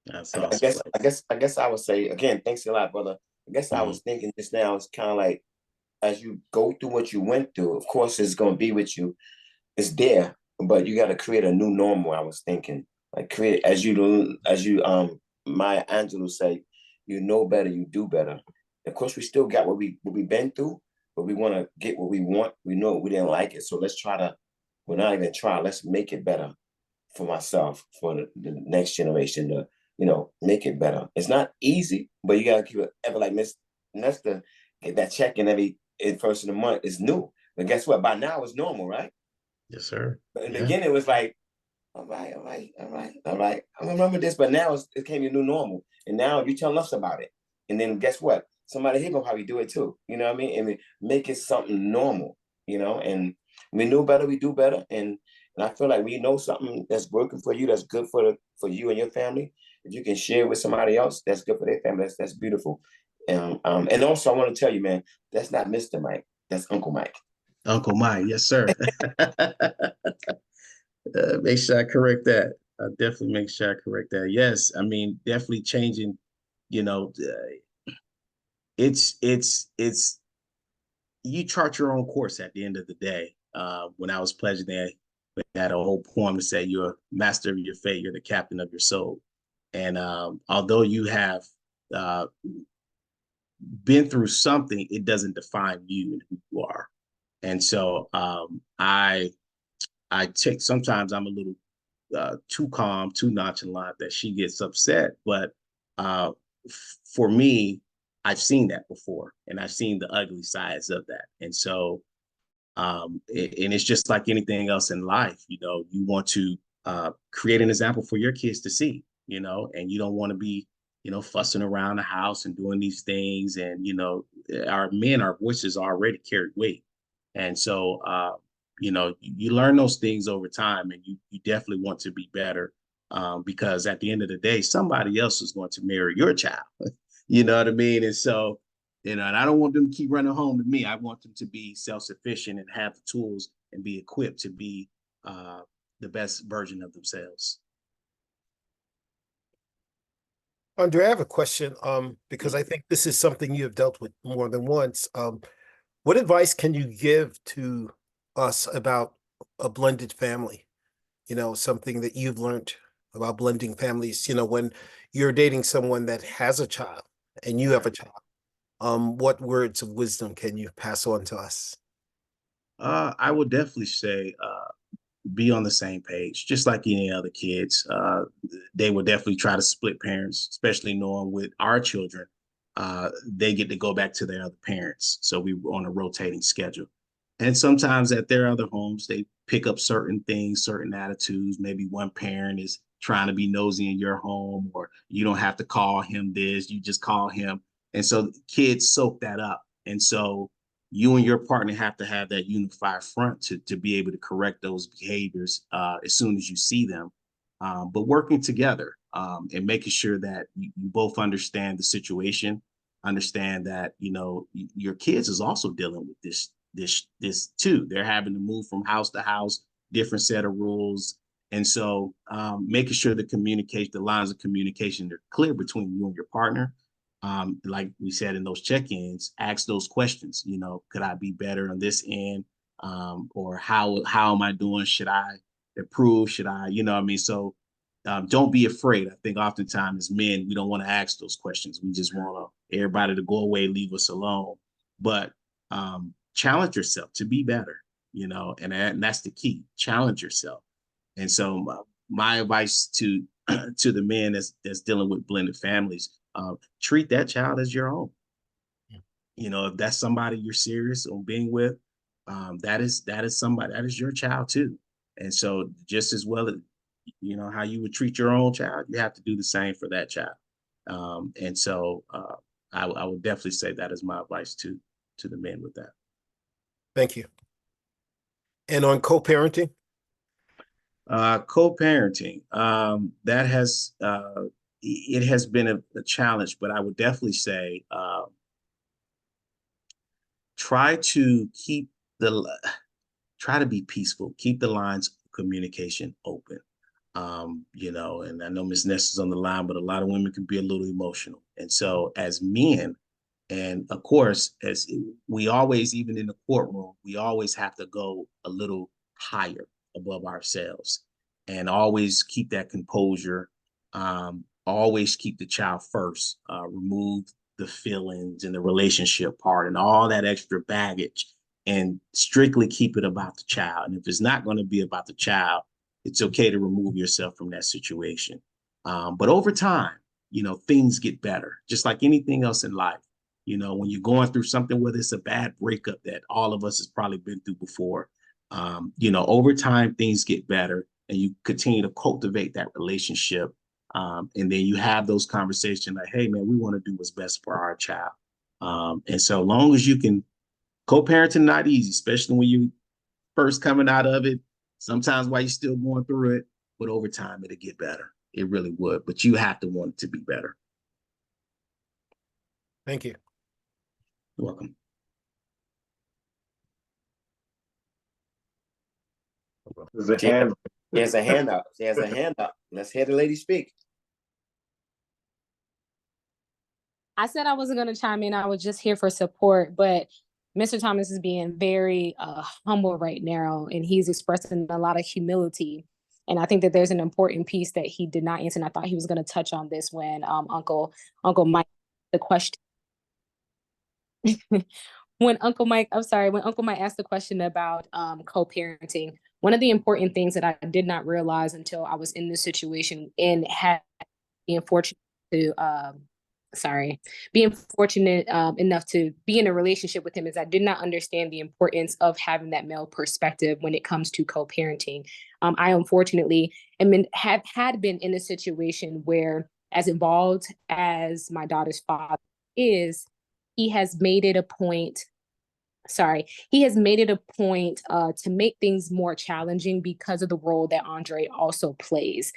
That's I awesome. I guess I would say again, thanks a lot, brother. I guess I was thinking just now, it's kind of like as you go through what you went through, of course it's gonna be with you. It's there, but you gotta create a new normal. I was thinking. Like create as you Maya Angelou say, you know better, you do better. Of course, we still got what we've been through, but we want to get what we want. We know we didn't like it, so let's try to. We're not even try. Let's make it better for myself, for the next generation to, make it better. It's not easy, but you gotta keep it ever like Miss Nesta, get that check in every first of the month is new. But guess what? By now it's normal, right? Yes, sir. But in the beginning it was like, all right, all right, all right, all right. I remember this, but now it became your new normal. And now you tell us about it. And then guess what? Somebody here gonna probably do it too. You know what I mean? And we make it something normal, and we know better, we do better. And I feel like we know something that's working for you, that's good for you and your family. If you can share with somebody else, that's good for their family. That's beautiful. And also I want to tell you, man, that's not Mr. Mike, that's Uncle Mike. Uncle Mike, yes, sir. Make sure I correct that. Definitely make sure I correct that. Yes, I mean, definitely changing, you know, it's you chart your own course at the end of the day. When I was pledging there, we had a whole poem to say you're a master of your fate, you're the captain of your soul. And although you have uh, been through something, it doesn't define you and who you are. And so I take sometimes I'm a little too calm, too nonchalant that she gets upset. But uh, for me, I've seen that before, and I've seen the ugly sides of that. And so, and it's just like anything else in life, you want to create an example for your kids to see, and you don't want to be, fussing around the house and doing these things. And, our voices already carry weight. And so, you learn those things over time, and you definitely want to be better, because at the end of the day, somebody else is going to marry your child. You know what I mean? And so, and I don't want them to keep running home to me. I want them to be self-sufficient and have the tools and be equipped to be the best version of themselves. Andre, I have a question, because I think this is something you have dealt with more than once. What advice can you give to us about a blended family? Something that you've learned about blending families, when you're dating someone that has a child and you have a child, what words of wisdom can you pass on to us? I would definitely say be on the same page, just like any other kids. They will definitely try to split parents, especially knowing with our children, they get to go back to their other parents. So we were on a rotating schedule. And sometimes at their other homes, they pick up certain things, certain attitudes. Maybe one parent is trying to be nosy in your home, or you don't have to call him this, you just call him. And so kids soak that up. And so you and your partner have to have that unified front to be able to correct those behaviors as soon as you see them. But working together and making sure that you both understand the situation, understand that, your kids is also dealing with this too. They're having to move from house to house, different set of rules. And so making sure the lines of communication are clear between you and your partner. Like we said in those check-ins, ask those questions, could I be better on this end? Or how am I doing? Should I improve? Should I, what I mean? So don't be afraid. I think oftentimes as men, we don't want to ask those questions. We just want everybody to go away, leave us alone. But challenge yourself to be better, and that's the key. Challenge yourself. And so my advice to to the men that's dealing with blended families, treat that child as your own. If that's somebody you're serious on being with, that is somebody, that is your child too. And so just as well as how you would treat your own child, you have to do the same for that child. And so I would definitely say that is my advice to the men with that. Thank you. And on co-parenting? Co-parenting, that has it has been a challenge, but I would definitely say try to be peaceful, keep the lines of communication open. You know, and I know Ms. Ness is on the line, but a lot of women can be a little emotional. And so as men, and of course, as we always, even in the courtroom, we always have to go a little higher above ourselves and always keep that composure. Always keep the child first, remove the feelings and the relationship part and all that extra baggage, and strictly keep it about the child. And if it's not going to be about the child, it's okay to remove yourself from that situation. But over time, you know, things get better, just like anything else in life. You know, when you're going through something, whether it's a bad breakup that all of us has probably been through before, you know, over time, things get better and you continue to cultivate that relationship. And then you have those conversations like, hey, man, we want to do what's best for our child. And so long as you can, co-parenting not easy, especially when you first coming out of it. Sometimes while you're still going through it, but over time it'll get better. It really would, but you have to want it to be better. Thank you. You're welcome. There's a hand. There's a hand up. There's a hand up. Let's hear the lady speak. I said I wasn't going to chime in. I was just here for support, but Mr. Thomas is being very humble right now, and he's expressing a lot of humility. And I think that there's an important piece that he did not answer, and I thought he was going to touch on this when Uncle Mike the question. When Uncle Mike asked the question about co-parenting, one of the important things that I did not realize until I was in this situation and had being fortunate to being fortunate enough to be in a relationship with him is I did not understand the importance of having that male perspective when it comes to co-parenting. I unfortunately had been in a situation where, as involved as my daughter's father is, he has made it a point to make things more challenging because of the role that Andre also plays.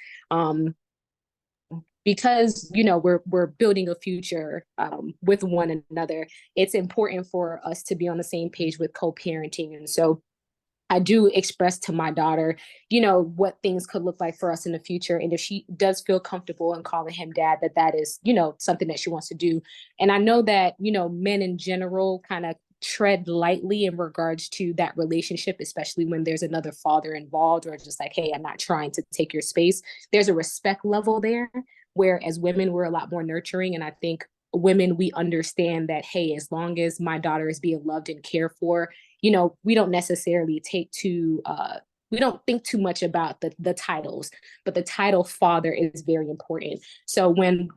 Because, you know, we're building a future with one another, it's important for us to be on the same page with co-parenting. And so I do express to my daughter, you know, what things could look like for us in the future. And if she does feel comfortable in calling him dad, that is, you know, something that she wants to do. And I know that, you know, men in general kind of tread lightly in regards to that relationship, especially when there's another father involved, or just like, hey, I'm not trying to take your space. There's a respect level there, where as women, we're a lot more nurturing. And I think women, we understand that, hey, as long as my daughter is being loved and cared for, you know, we don't necessarily we don't think too much about the titles, but the title father is very important. So when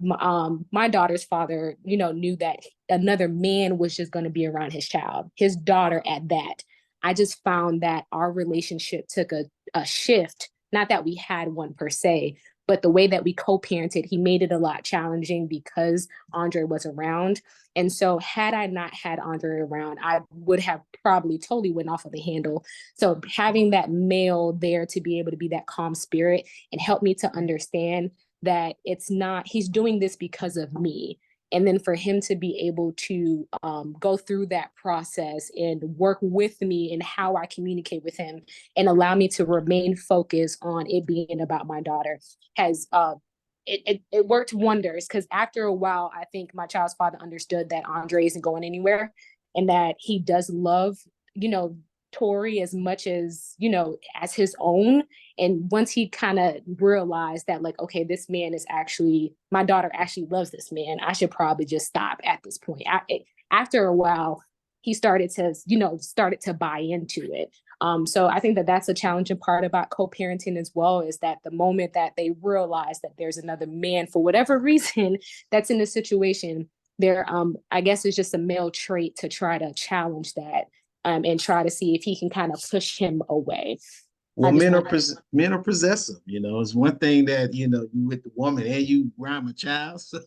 my daughter's father, you know, knew that another man was just going to be around his child, his daughter at that, I just found that our relationship took a shift. Not that we had one per se, but the way that we co-parented, he made it a lot challenging because Andre was around. And so had I not had Andre around, I would have probably totally went off of the handle. So having that male there to be able to be that calm spirit and help me to understand that it's not, he's doing this because of me. And then for him to be able to go through that process and work with me in how I communicate with him and allow me to remain focused on it being about my daughter has it worked wonders. Because after a while, I think my child's father understood that Andre isn't going anywhere and that he does love, you know, Tori as much as, you know, as his own. And once he kind of realized that, like, okay, this man is actually, my daughter actually loves this man, I should probably just stop at this point. After a while, he started to buy into it. So I think that that's a challenging part about co-parenting as well, is that the moment that they realize that there's another man for whatever reason that's in the situation, there, I guess it's just a male trait to try to challenge that. And try to see if he can kind of push him away. Well, men are possessive, you know. It's one thing that, you know, you with the woman and you around a child. So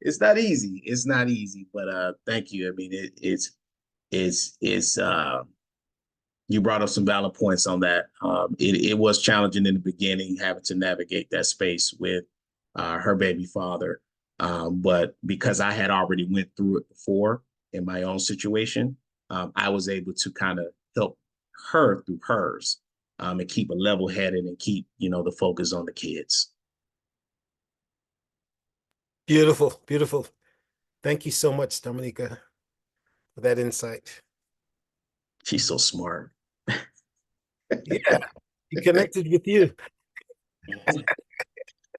it's not easy. It's not easy, but thank you. I mean, it's you brought up some valid points on that. It was challenging in the beginning, having to navigate that space with her baby father. But because I had already went through it before in my own situation, I was able to kind of help her through hers, and keep a level headed and keep, the focus on the kids. Beautiful, beautiful. Thank you so much, Dominica, for that insight. She's so smart. Yeah, he connected with you. Yes,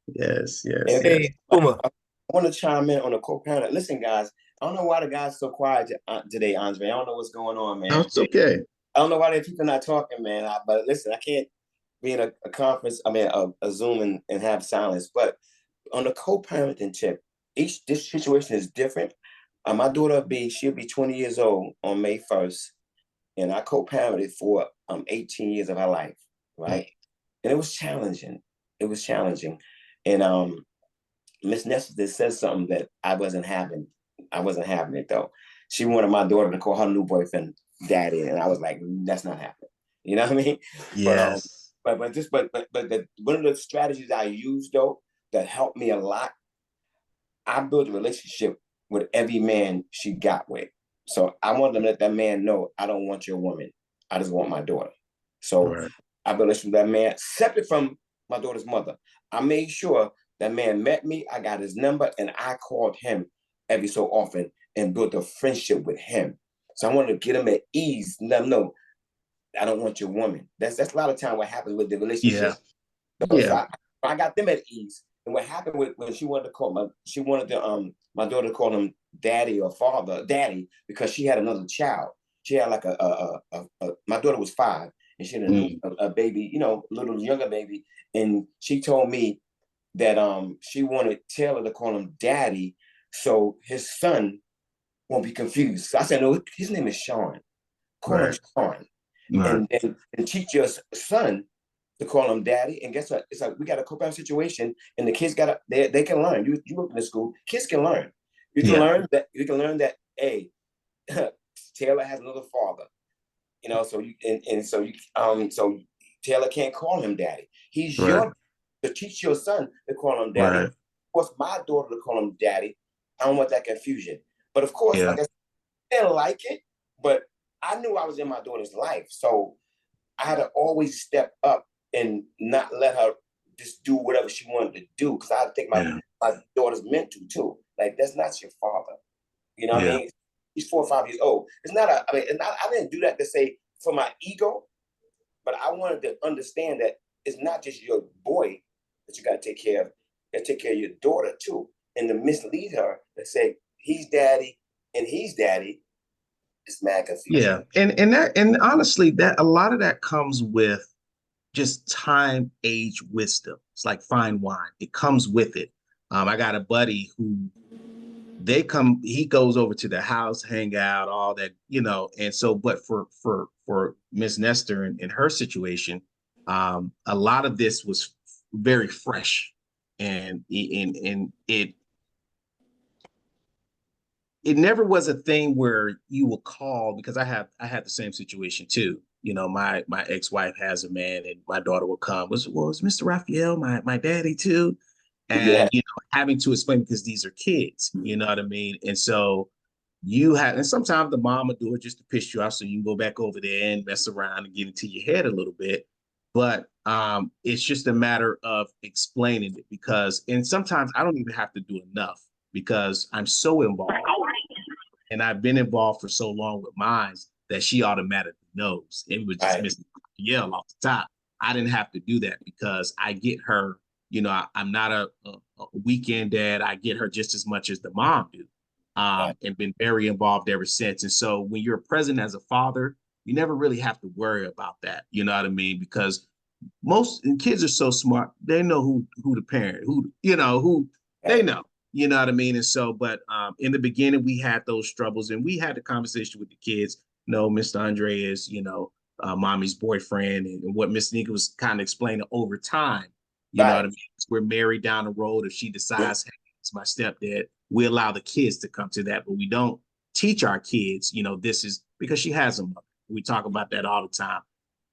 yes, And yes. Hey, Puma. I want to chime in on a co-parent. Listen, guys, I don't know why the guys so quiet today, Andre. I don't know what's going on, man. No, it's okay. I don't know why the people not talking, man. But listen, I can't be in a conference, a Zoom and have silence. But on the co-parenting tip, this situation is different. My daughter she'll be 20 years old on May 1st, and I co-parented for 18 years of her life, right? And it was challenging. It was challenging. And Miss Nestor said something that I wasn't having. I wasn't having it though. She wanted my daughter to call her new boyfriend daddy, and I was like, that's not happening. You know what I mean? Yes. But one of the strategies I used though that helped me a lot, I built a relationship with every man she got with. So I wanted to let that man know, I don't want your woman. I just want my daughter. So Right. I built a relationship with that man, separate from my daughter's mother. I made sure that man met me, I got his number, and I called him every so often and built a friendship with him. So I wanted to get him at ease, let him know, I don't want your woman. That's a lot of time what happens with the relationship. Yeah. So I got them at ease. And what happened when she wanted my daughter to call him daddy or father, daddy, because she had another child. She had like my daughter was 5 and she had a baby, little younger baby. And she told me that she wanted Taylor to call him daddy so his son won't be confused. So I said, no, his name is Sean. Call him Sean. Right. And teach your son to call him daddy. And guess what? It's like we got a co-parent situation, and the kids they can learn. You work in the school, kids can learn. You can learn that hey, Taylor has another father. So Taylor can't call him daddy. He's your to teach your son to call him daddy. Right. Of course, my daughter to call him daddy. I don't want that confusion. But of course, like I said, I didn't like it, but I knew I was in my daughter's life. So I had to always step up and not let her just do whatever she wanted to do. Because I had to think my daughter's mental too. Like, that's not your father. You know what I mean? He's 4 or 5 years old. I didn't do that to say for my ego, but I wanted to understand that it's not just your boy that you got to take care of. You got to take care of your daughter too. And to mislead her and say, he's daddy and he's daddy, it's mad confusion. Yeah. And honestly, that a lot of that comes with just time, age, wisdom. It's like fine wine. It comes with it. I got a buddy who he goes over to the house, hang out, all that, and so, but for Miss Nestor and her situation, a lot of this was very fresh, and it never was a thing where you will call, because I had the same situation too. My ex-wife has a man, and my daughter will come. Was Mr. Raphael my daddy too? And having to explain, because these are kids, you know what I mean? And so and sometimes the mom will do it just to piss you off, so you can go back over there and mess around and get into your head a little bit. But it's just a matter of explaining it, and sometimes I don't even have to do enough, because I'm so involved. And I've been involved for so long with mine that she automatically knows. It was just Mr. Yell off the top. I didn't have to do that, because I get her, I'm not a weekend dad. I get her just as much as the mom do, and been very involved ever since. And so when you're present as a father, you never really have to worry about that. You know what I mean? Because most kids are so smart. They know who the parent, they know. You know what I mean? And so, but in the beginning, we had those struggles, and we had the conversation with the kids. No, Mr. Andre is, mommy's boyfriend, and what Miss Nika was kind of explaining over time. You know what I mean? We're married down the road. If she decides, hey, it's my stepdad, we allow the kids to come to that, but we don't teach our kids, this is because she has a mother. We talk about that all the time.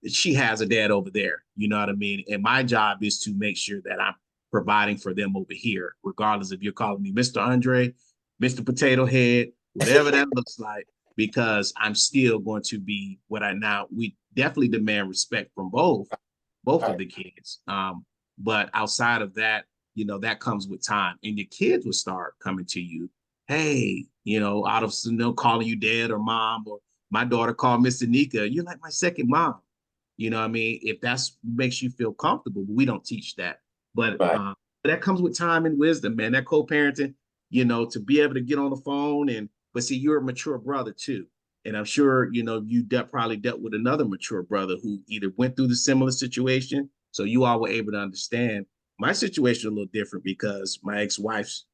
She has a dad over there. You know what I mean? And my job is to make sure that I'm providing for them over here, regardless if you're calling me Mr. Andre, Mr. Potato Head, whatever that looks like, because I'm still going to be what I now, we definitely demand respect from both of the kids. But outside of that, you know, that comes with time, and your kids will start coming to you, hey, you know, out of, you know, calling you dad or mom, or my daughter called Mr. Nika, you're like my second mom. You know what I mean? If that's makes you feel comfortable, we don't teach that. But that comes with time and wisdom, man. That co-parenting, you know, to be able to get on the phone but see, you're a mature brother too. And I'm sure, you know, you probably dealt with another mature brother who either went through the similar situation. So you all were able to understand. My situation is a little different because my ex-wife's,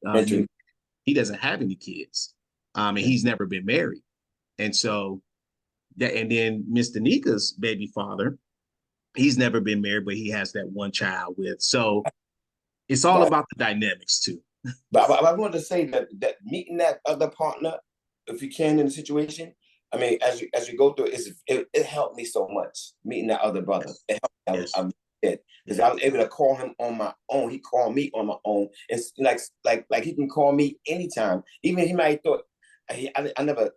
he doesn't have any kids. And he's never been married. And so that, and then Mr. Nika's baby father, he's never been married, but he has that one child with. So it's all about the dynamics too. But I wanted to say that meeting that other partner, if you can, in the situation, I mean, as you go through it helped me so much, meeting that other brother. It helped because I was able to call him on my own. He called me on my own. It's like he can call me anytime. Even he might thought I never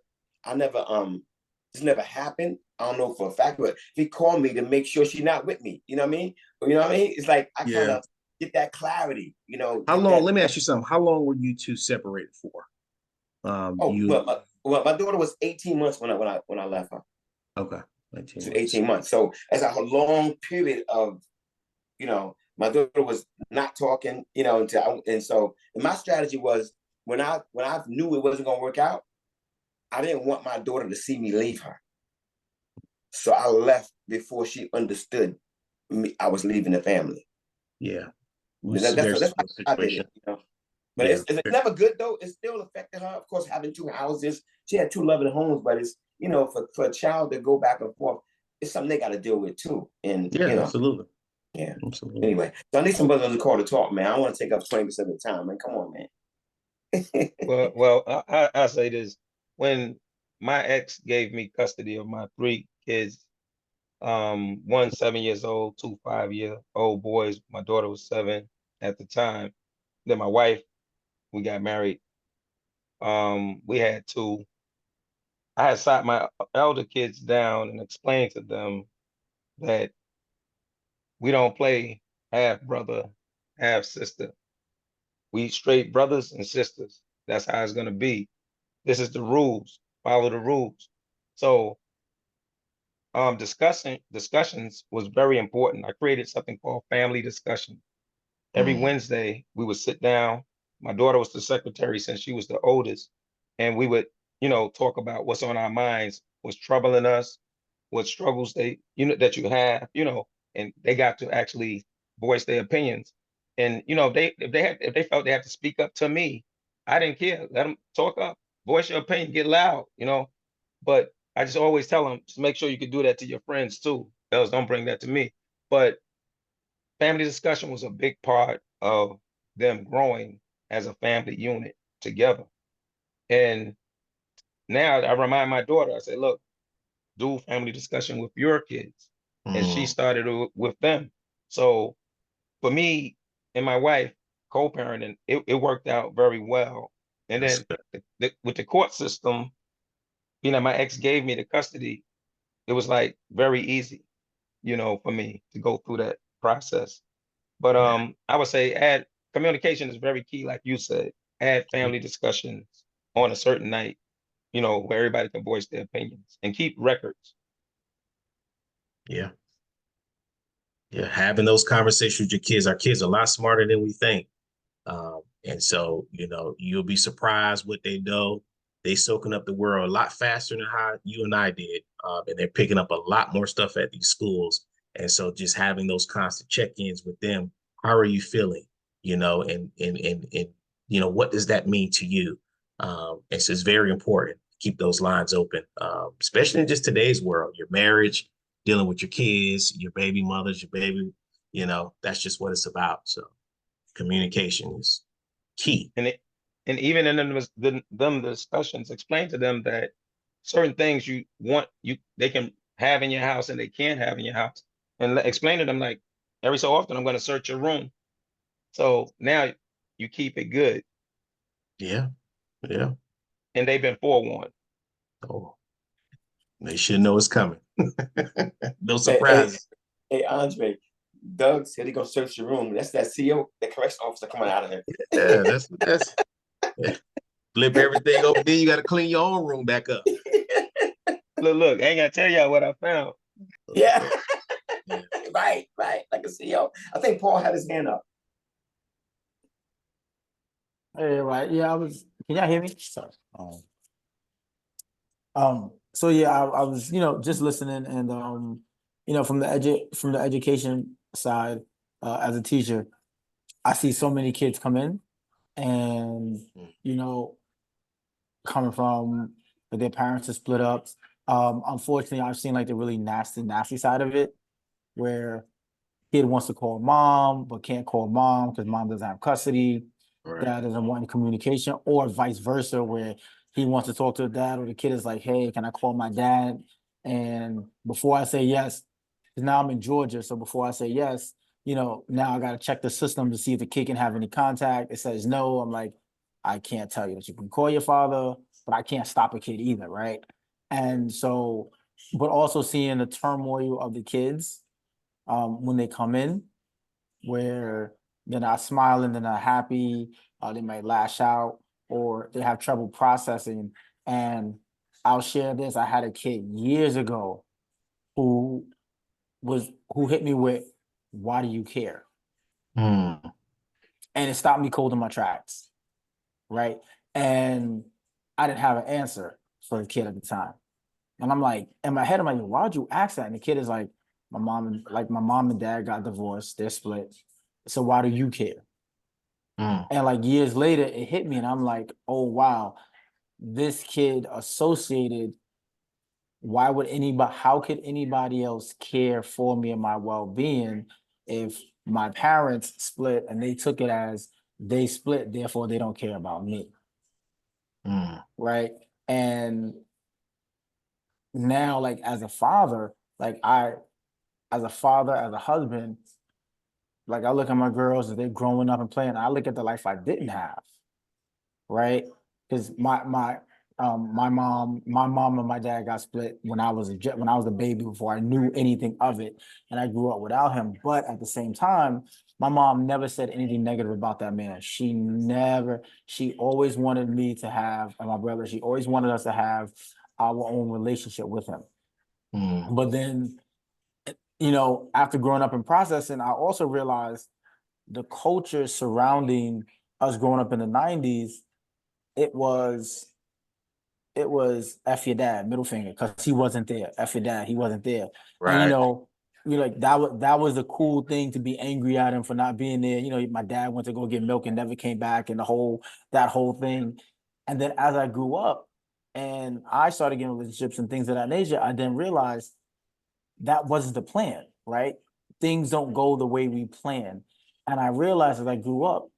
this never happened. I don't know for a fact, but he called me to make sure she's not with me. You know what I mean? You know what I mean? It's like I kind of get that clarity. You know. How long? Let me ask you something. How long were you two separated for? Well, my daughter was 18 months when I left her. Okay, 18 months. So that's a long period of, you know, my daughter was not talking, you know, and my strategy was when I knew it wasn't gonna work out, I didn't want my daughter to see me leave her. So I left before she understood I was leaving the family. Yeah. That's how I did it, you know. But it's never good though. It still affected her. Of course, having two houses. She had two loving homes, but it's, you know, for a child to go back and forth, it's something they got to deal with too. And you know, absolutely. Yeah. Absolutely. Anyway, so I need some brothers on the call to talk, man. I want to take up 20% of the time, man. Come on, man. Well, I say this. When my ex gave me custody of my three kids, one 7 years old, two 5-year-old boys. My daughter was 7 at the time. Then my wife, we got married. We had two. I had sat my elder kids down and explained to them that we don't play half brother, half sister. We straight brothers and sisters. That's how it's gonna be. This is the rules. Follow the rules. So discussions was very important. I created something called family discussion. Every Wednesday we would sit down. My daughter was the secretary since she was the oldest, and we would, you know, talk about what's on our minds, what's troubling us, what struggles that you have, you know, and they got to actually voice their opinions. And you know, if they felt they had to speak up to me, I didn't care. Let them talk up, voice your opinion, get loud, you know. But I just always tell them, just make sure you can do that to your friends too. Else don't bring that to me. But family discussion was a big part of them growing as a family unit together. And now I remind my daughter, I say, look, do family discussion with your kids. And she started with them. So for me and my wife, co-parenting, it worked out very well. And then with the court system, you know, my ex gave me the custody. It was like very easy, you know, for me to go through that process. But I would say communication is very key, like you said. Add family discussions on a certain night, you know, where everybody can voice their opinions and keep records. Yeah. Yeah. Having those conversations with your kids. Our kids are a lot smarter than we think. And so, you know, you'll be surprised what they know. They soaking up the world a lot faster than how you and I did. And they're picking up a lot more stuff at these schools. And so just having those constant check-ins with them, how are you feeling? You know, and you know, what does that mean to you? And so it's very important to keep those lines open, especially in just today's world, your marriage, dealing with your kids, your baby mothers, your baby, you know, that's just what it's about. So communication is key. And even in them discussions, explain to them that certain things they can have in your house and they can't have in your house. And explain to them, like, every so often I'm going to search your room. So now you keep it good, Yeah. Yeah. and they've been forewarned. Oh, they should know it's coming. No Hey, hey, surprises. hey, Andre, Doug said he gonna search your room. That's that CO, the corrections officer coming out of here. Yeah, that's flip everything over. Then you got to clean your own room back up. Look, I ain't gonna tell y'all what I found. Yeah. Yeah. Right, like a CEO. I think Paul had his hand up. Hey, right. Yeah, can y'all hear me? Sorry. So yeah, I was, just listening and from the education side, as a teacher, I see so many kids come in and, you know, coming from their parents are split up. Unfortunately, I've seen like the really nasty side of it, where kid wants to call mom but can't call mom because mom doesn't have custody. Right. Dad doesn't want any communication, or vice versa, where he wants to talk to the dad, or the kid is like, "Hey, can I call my dad?" And before I say yes, because now I'm in Georgia, so before I say yes, now I got to check the system to see if the kid can have any contact. It says no. I'm like, I can't tell you that you can call your father, but I can't stop a kid either, right? And so, but also seeing the turmoil of the kids when they come in, where they're not smiling, they're not happy, they might lash out, or they have trouble processing. And I'll share this. I had a kid years ago who hit me with, "Why do you care?" Mm. And it stopped me cold in my tracks, right? And I didn't have an answer for the kid at the time. And I'm like, in my head, I'm like, "Why'd you ask that?" And the kid is like, my mom and dad got divorced, they're split. So why do you care?" Mm. And like years later, it hit me, and I'm like, "Oh wow, this kid associated. How could anybody else care for me and my well-being if my parents split and they took it as they split, therefore they don't care about me?" Mm. Right? And now, like as a father, as a husband, like I look at my girls as they're growing up and playing, I look at the life I didn't have, right? Because my mom and my dad got split when I was a baby, before I knew anything of it, and I grew up without him. But at the same time, my mom never said anything negative about that man. She always wanted me to have, and my brother, she always wanted us to have our own relationship with him. Mm. But then, after growing up and processing, I also realized the culture surrounding us growing up in the 90s, it was F your dad, middle finger, because he wasn't there. F your dad, he wasn't there. And Right. you're like, that was a cool thing to be angry at him for not being there. My dad went to go get milk and never came back, and that whole thing. And then as I grew up and I started getting relationships and things of that nature, I then realized that wasn't the plan, right? Things don't go the way we plan. And I realized as I grew up,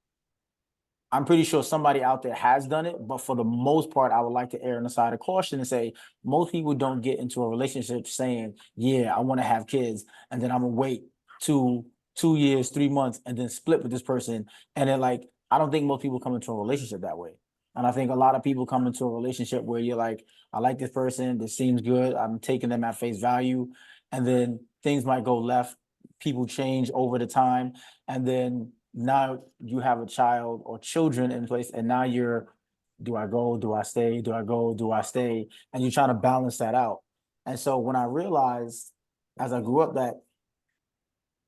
I'm pretty sure somebody out there has done it, but for the most part, I would like to err on the side of caution and say most people don't get into a relationship saying, "Yeah, I want to have kids," and then I'm gonna wait 2 years, 3 months, and then split with this person. And then, like, I don't think most people come into a relationship that way. And I think a lot of people come into a relationship where you're like, "I like this person, this seems good, I'm taking them at face value," and then things might go left. People change over the time, and then now you have a child or children in place, and now do I go, do I stay, do I go, do I stay, and you're trying to balance that out. And so when I realized as I grew up that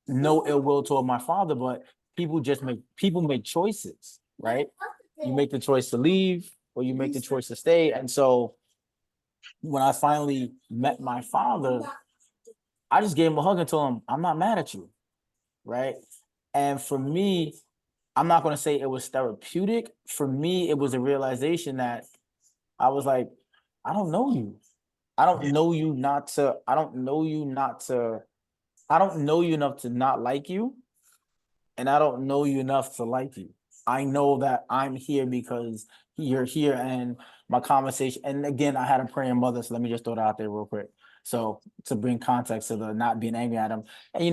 no ill will toward my father, but people make choices, right? You make the choice to leave or you make the choice to stay. And so when I finally met my father, I just gave him a hug and told him, "I'm not mad at you," right? And for me, I'm not going to say it was therapeutic. For me, it was a realization that I was like, I don't know you. I don't know you not to, I don't know you not to, I don't know you enough to not like you. And I don't know you enough to like you. I know that I'm here because you're here, and my conversation. And again, I had a praying mother, so let me just throw that out there real quick. So to bring context to the not being angry at him. And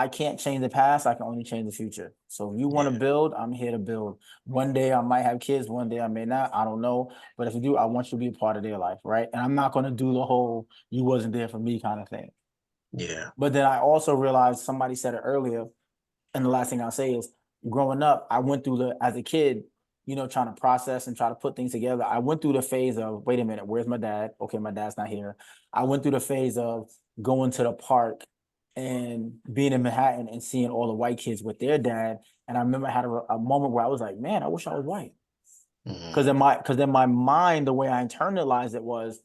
I can't change the past. I can only change the future. So if you want to build, I'm here to build. One day I might have kids. One day I may not. I don't know. But if you do, I want you to be a part of their life, right? And I'm not going to do the whole "you wasn't there for me" kind of thing. Yeah. But then I also realized, somebody said it earlier, and the last thing I'll say is, growing up, I went through as a kid, trying to process and try to put things together. I went through the phase of, wait a minute, where's my dad? Okay, my dad's not here. I went through the phase of going to the park and being in Manhattan and seeing all the white kids with their dad. And I remember I had a moment where I was like, man, I wish I was white. Because in my mind, the way I internalized it was,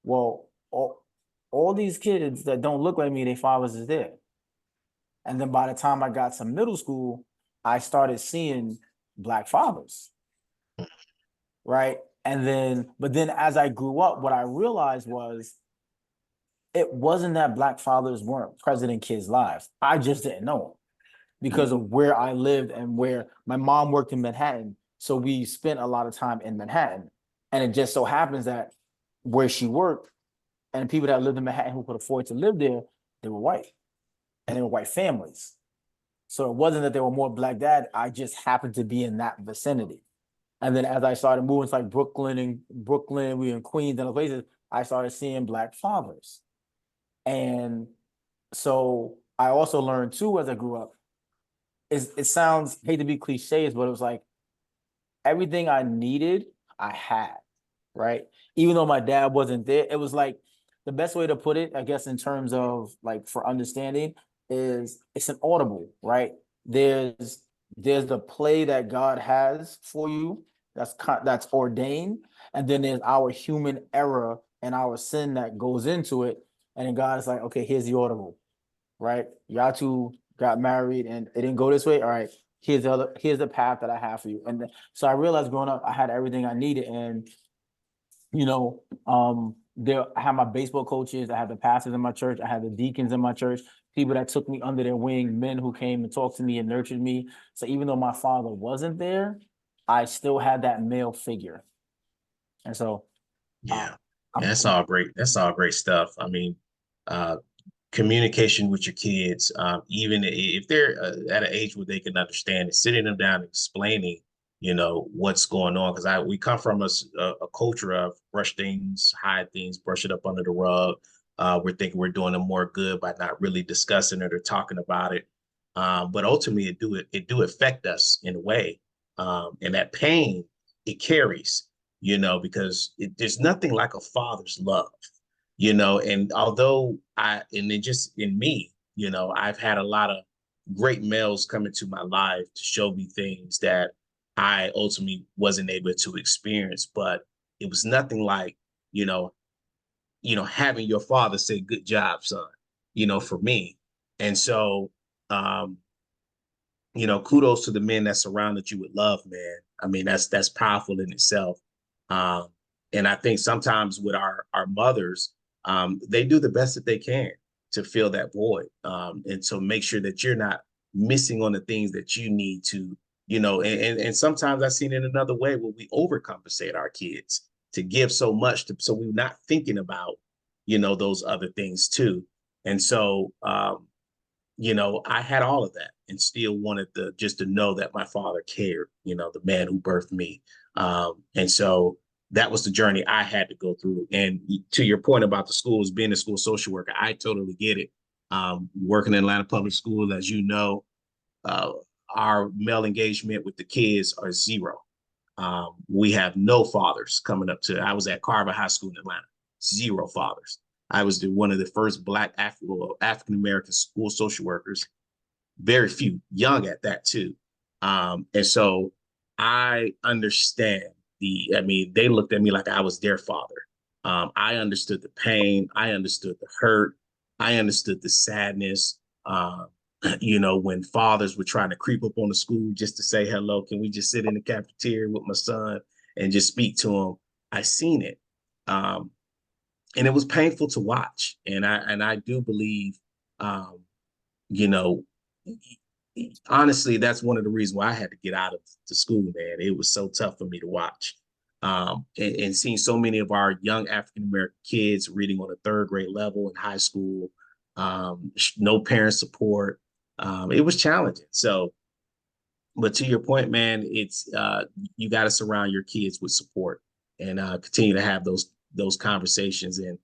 well, all these kids that don't look like me, their fathers is there. And then by the time I got to middle school, I started seeing Black fathers, right? But then as I grew up, what I realized was, it wasn't that Black fathers weren't present in kids' lives. I just didn't know them because of where I lived and where my mom worked in Manhattan. So we spent a lot of time in Manhattan. And it just so happens that where she worked and people that lived in Manhattan who could afford to live there, they were white. And they were white families. So it wasn't that there were more Black dads. I just happened to be in that vicinity. And then as I started moving to like Brooklyn, we were in Queens and other places, I started seeing Black fathers. And so I also learned too, as I grew up, it sounds, hate to be cliches, but it was like everything I needed, I had, right? Even though my dad wasn't there, it was like, the best way to put it, I guess, in terms of like for understanding, is it's an audible, right? There's the play that God has for you that's ordained, and then there's our human error and our sin that goes into it. And then God is like, okay, here's the audible, right? Y'all two got married and it didn't go this way. All right, here's the path that I have for you. And so I realized growing up, I had everything I needed. And I have my baseball coaches, I have the pastors in my church, I have the deacons in my church, people that took me under their wing, men who came and talked to me and nurtured me. So even though my father wasn't there, I still had that male figure. And so that's all great. That's all great stuff. I mean, communication with your kids, even if they're at an age where they can understand it, sitting them down and explaining, what's going on. Because we come from a culture of brush things, hide things, brush it up under the rug. We're thinking we're doing them more good by not really discussing it or talking about it. But ultimately, it do affect us in a way, and that pain it carries, because there's nothing like a father's love. And although just in me, I've had a lot of great males come into my life to show me things that I ultimately wasn't able to experience, but it was nothing like, having your father say, "Good job, son," for me. And so, kudos to the men that surrounded you with love, man. I mean, that's powerful in itself. And I think sometimes with our mothers, they do the best that they can to fill that void, and so make sure that you're not missing on the things that you need to, and sometimes I've seen it another way where we overcompensate our kids to give so much so we're not thinking about, those other things too. And so, I had all of that and still wanted just to know that my father cared, the man who birthed me. And so that was the journey I had to go through. And to your point about the schools, being a school social worker, I totally get it. Working in Atlanta Public Schools, as you know, our male engagement with the kids are zero. We have no fathers coming up to, I was at Carver High School in Atlanta, zero fathers. I was one of the first Black African-American school social workers, very few, young at that too. And so I understand they looked at me like I was their father. I understood the pain. I understood the hurt. I understood the sadness. When fathers were trying to creep up on the school just to say, hello, can we just sit in the cafeteria with my son and just speak to him? I seen it. And it was painful to watch. And I do believe, honestly, that's one of the reasons why I had to get out of the school, man. It was so tough for me to watch. And seeing so many of our young African-American kids reading on a third grade level in high school, no parent support, it was challenging. So, but to your point, man, it's you got to surround your kids with support and continue to have those conversations. And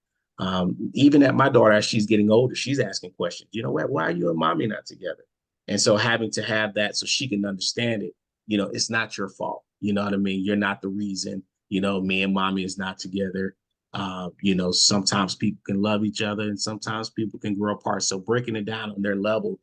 even at my daughter, as she's getting older, she's asking questions. You know what? Why are you and mommy not together? And so having to have that so she can understand it. You know, it's not your fault. You know what I mean? You're not the reason. You know, me and mommy is not together. You know, sometimes people can love each other and sometimes people can grow apart. So breaking it down on their level,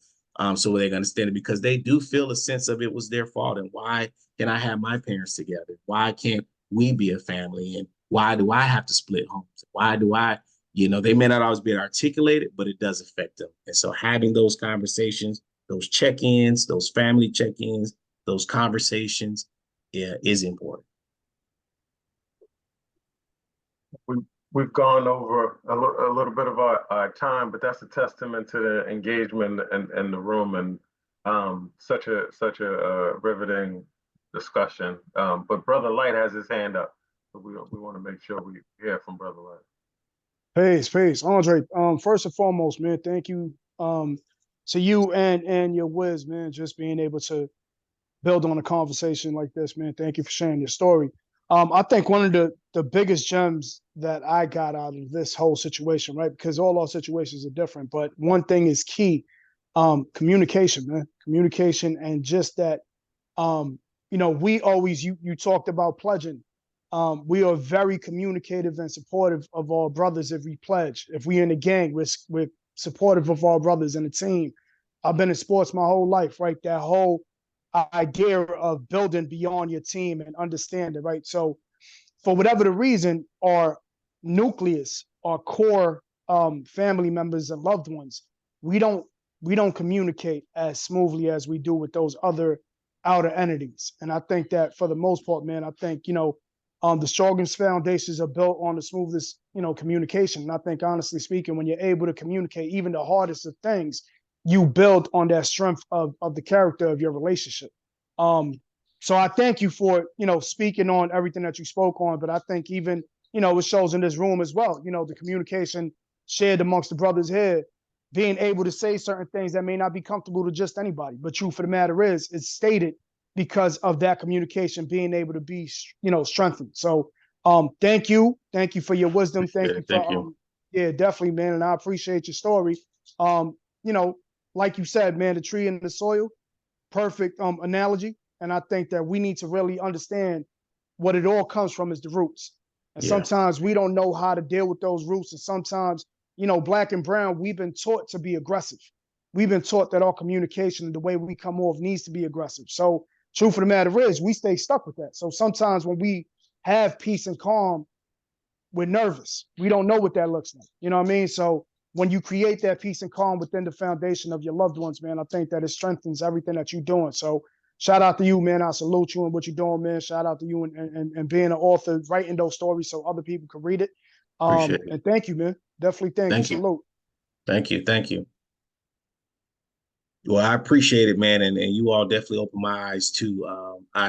so they can understand it, because they do feel a sense of it was their fault. And why can I have my parents together? Why can't we be a family? And why do I have to split homes? Why do I, you know, they may not always be articulated, but it does affect them. And so having those conversations, those check-ins, those family check-ins, those conversations, yeah, is important. We've gone over a little bit of our time, but that's a testament to the engagement in the room, and such a riveting discussion. But Brother Light has his hand up, so we want to make sure we hear from Brother Light. Peace, Andre. First and foremost, man, thank you to you and your Wiz, man, just being able to build on a conversation like this, man. Thank you for sharing your story. I think one of the biggest gems that I got out of this whole situation, right? Because all our situations are different, but one thing is key, communication, man. Communication, and just that, you know, we always, you talked about pledging. We are very communicative and supportive of our brothers if we pledge. If we in a gang, we're supportive of our brothers in a team. I've been in sports my whole life, right? That whole idea of building beyond your team and understanding, right? So for whatever the reason, our nucleus, our core family members and loved ones, we don't communicate as smoothly as we do with those other outer entities. And I think that for the most part, man, I think, you know, the strongest foundations are built on the smoothest, you know, communication. And I think, honestly speaking, when you're able to communicate even the hardest of things, you build on that strength of the character of your relationship. So I thank you for, you know, speaking on everything that you spoke on, but I think even, you know, it shows in this room as well, you know, the communication shared amongst the brothers here, being able to say certain things that may not be comfortable to just anybody, but truth of the matter is, it's stated because of that communication being able to be, you know, strengthened. So thank you for your wisdom. Thank you for, yeah, definitely, man. And I appreciate your story. You know, like you said, man, the tree and the soil, perfect analogy. And I think that we need to really understand what it all comes from is the roots. And sometimes we don't know how to deal with those roots. And sometimes, you know, Black and brown, we've been taught to be aggressive. We've been taught that our communication and the way we come off needs to be aggressive. So truth of the matter is, we stay stuck with that. So sometimes when we have peace and calm, we're nervous. We don't know what that looks like. You know what I mean? So when you create that peace and calm within the foundation of your loved ones, man, I think that it strengthens everything that you're doing. So shout out to you, man. I salute you and what you're doing, man. Shout out to you and being an author, writing those stories so other people can read it. And thank you, man. Definitely thank you. Salute. Thank you. Thank you. Well, I appreciate it, man. And you all definitely opened my eyes too.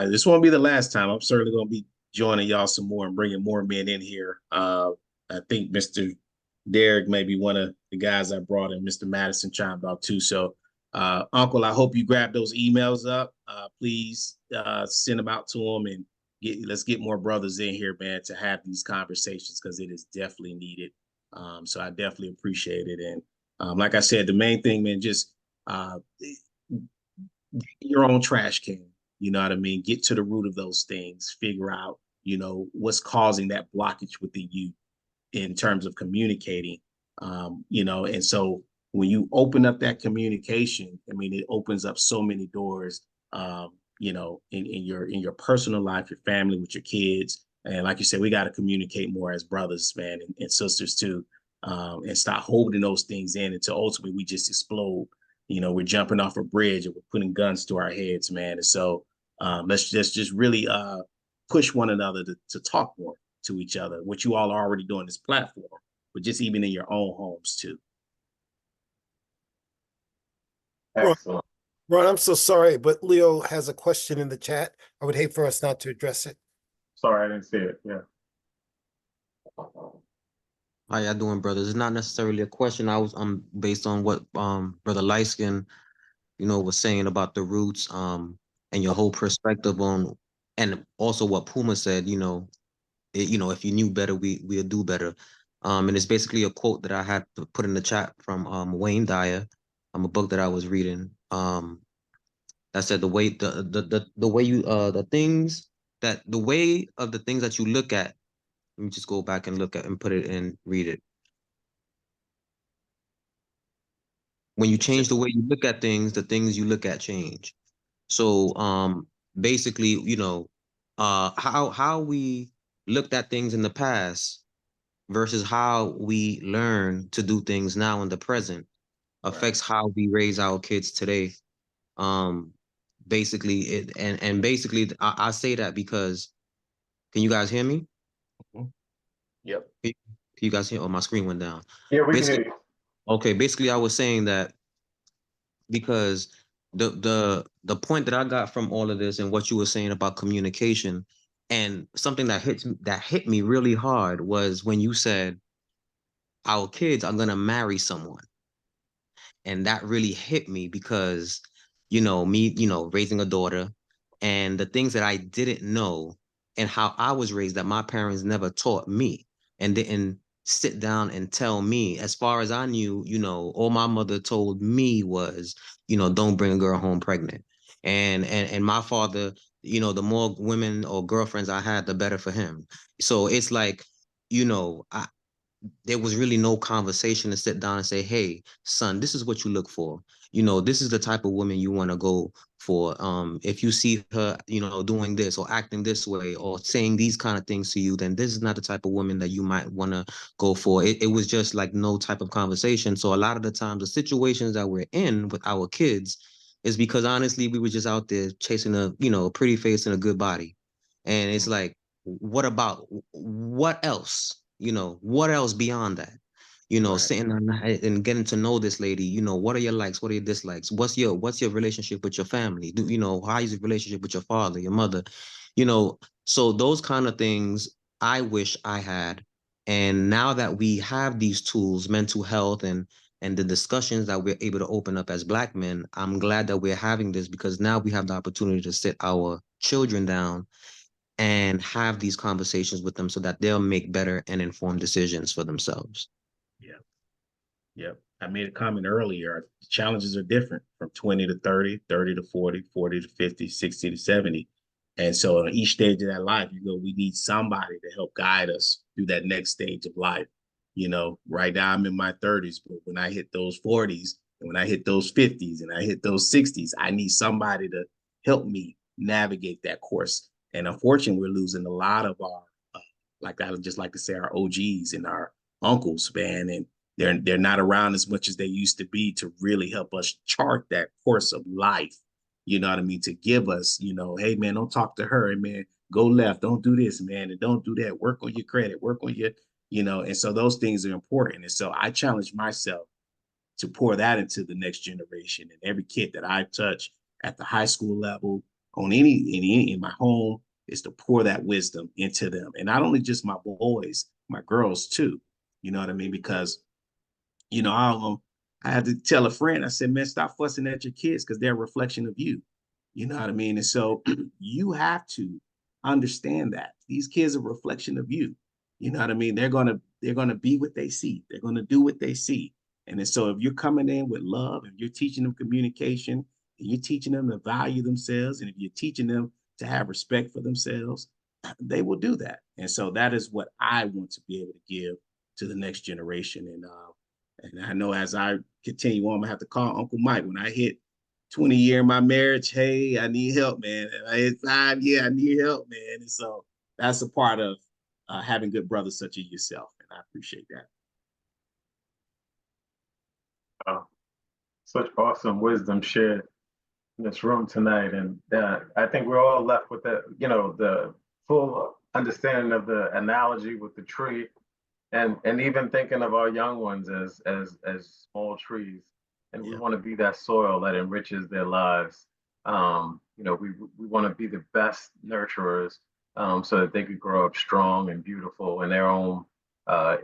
This won't be the last time. I'm certainly going to be joining y'all some more and bringing more men in here. I think Mr. Derek may be one of the guys I brought in. Mr. Madison chimed out too. So, Uncle, I hope you grab those emails up. Please send them out to them, and let's get more brothers in here, man, to have these conversations, because it is definitely needed. So I definitely appreciate it. And like I said, the main thing, man, just your own trash can. You know what I mean? Get to the root of those things. Figure out, you know, what's causing that blockage within you in terms of communicating. You know, and so when you open up that communication, I mean, it opens up so many doors, you know, in your personal life, your family, with your kids. And like you said, we got to communicate more as brothers, man, and sisters too, and stop holding those things in until ultimately we just explode. You know, we're jumping off a bridge and we're putting guns to our heads, man. And so let's just really push one another to talk more to each other, which you all are already doing this platform, but just even in your own homes too. Excellent. Ron, I'm so sorry, but Leo has a question in the chat. I would hate for us not to address it. Sorry, I didn't see it. Yeah. How y'all doing, brothers? It's not necessarily a question. I was based on what Brother Lightskin was saying about the roots, and your whole perspective on, and also what Puma said, if you knew better, we'll do better. And it's basically a quote that I had to put in the chat from Wayne Dyer, a book that I was reading. That said the way you the way of the things that you look at. Let me just go back and look at and put it in, read it. When you change the way you look at things, the things you look at change. So basically, how we looked at things in the past versus how we learn to do things now in the present affects how we raise our kids today. Basically it and basically I say that because, can you guys hear me? Yep. Can you guys hear? Oh, my screen went down. Yeah, we can Basically, hear you. okay, basically I was saying that because the point that I got from all of this and what you were saying about communication, and something that hit me really hard was when you said our kids are gonna marry someone. And that really hit me because, me, raising a daughter and the things that I didn't know and how I was raised that my parents never taught me and didn't sit down and tell me. As far as I knew, all my mother told me was, don't bring a girl home pregnant. And my father, the more women or girlfriends I had, the better for him. So it's like, there was really no conversation to sit down and say, hey, son, this is what you look for. This is the type of woman you want to go for. If you see her, doing this or acting this way or saying these kind of things to you, then this is not the type of woman that you might want to go for. It was just like no type of conversation. So a lot of the times the situations that we're in with our kids is because honestly, we were just out there chasing a pretty face and a good body. And it's like, what else? What else beyond that? Sitting and getting to know this lady, what are your likes? What are your dislikes? What's your relationship with your family? How is your relationship with your father, your mother? So those kind of things I wish I had. And now that we have these tools, mental health and the discussions that we're able to open up as Black men, I'm glad that we're having this because now we have the opportunity to sit our children down and have these conversations with them so that they'll make better and informed decisions for themselves. Yeah. Yep. I made a comment earlier. The challenges are different from 20 to 30, 30 to 40, 40 to 50, 60 to 70. And so on each stage of that life, we need somebody to help guide us through that next stage of life. Right now I'm in my 30s, but when I hit those 40s and when I hit those 50s and I hit those 60s, I need somebody to help me navigate that course. And unfortunately, we're losing a lot of our, like I would just like to say, our OGs and our uncles, man. And they're not around as much as they used to be to really help us chart that course of life. You know what I mean? To give us, hey man, don't talk to her, and man, go left, don't do this, man, and don't do that. Work on your credit, work on your, and so those things are important. And so I challenge myself to pour that into the next generation and every kid that I touch at the high school level, on in my home, is to pour that wisdom into them. And not only just my boys, my girls too. You know what I mean? Because I had to tell a friend, I said, man, stop fussing at your kids because they're a reflection of you. You know what I mean? And so you have to understand that these kids are a reflection of you. You know what I mean? They're gonna be what they see. They're gonna do what they see. And so if you're coming in with love and you're teaching them communication and you're teaching them to value themselves, and if you're teaching them to have respect for themselves, they will do that. And so that is what I want to be able to give to the next generation. And I know as I continue on, I'm gonna have to call Uncle Mike when I hit 20 year in my marriage. Hey, I need help, man. And I hit 5 year, I need help, man. And so that's a part of having good brothers such as yourself. And I appreciate that. Such awesome wisdom shared in this room tonight. And I think we're all left with the full understanding of the analogy with the tree and even thinking of our young ones as small trees. And we want to be that soil that enriches their lives. We want to be the best nurturers so that they could grow up strong and beautiful in their own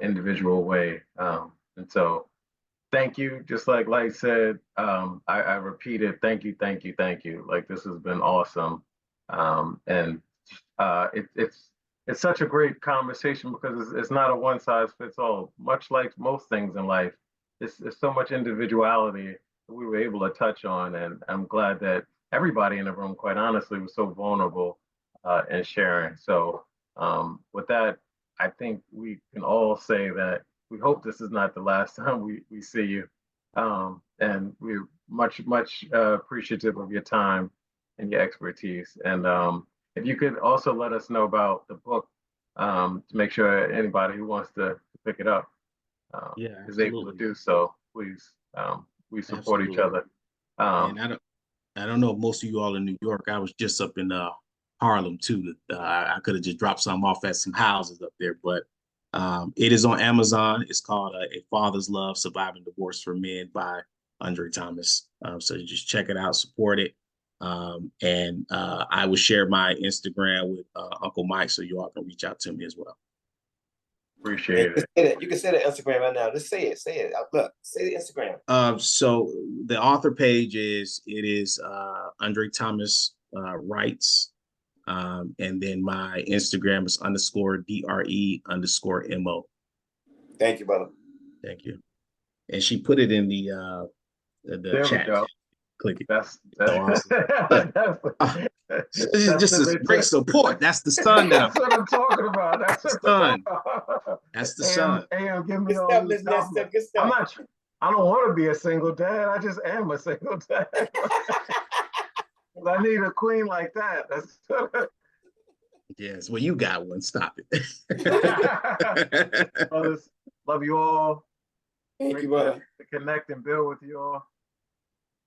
individual way. And so thank you. Just like Light said, I repeat it. Thank you, thank you, thank you. Like this has been awesome. And it's such a great conversation because it's not a one size fits all. Much like most things in life, it's so much individuality that we were able to touch on. And I'm glad that everybody in the room, quite honestly, was so vulnerable and sharing. So with that, I think we can all say that we hope this is not the last time we see you. And we're much appreciative of your time and your expertise. And if you could also let us know about the book to make sure anybody who wants to pick it up is able to do so, please. We support each other. And I don't know if most of you all in New York. I was just up in Harlem too. I could have just dropped some off at some houses up there, but it is on Amazon. It's called A Father's Love: Surviving Divorce for Men by Andre Thomas. So just check it out, support it. And I will share my Instagram with Uncle Mike so you all can reach out to me as well. Appreciate it. You can say the Instagram right now. Just say it. Say it. Look, say the Instagram. So the author page is Andre Thomas Writes. And then my Instagram is _DRE_MO. Thank you, brother. Thank you. And she put it in the chat. Click it. That's just a great support. That's the sun. That's what I'm talking about. That's the sun. That's the sun. Give me all this stuff. I don't want to be a single dad. I just am a single dad. I need a queen like that. That's yes. Well, you got one. Stop it. Brothers, love you all. Thank you, brother. To connect and build with you all.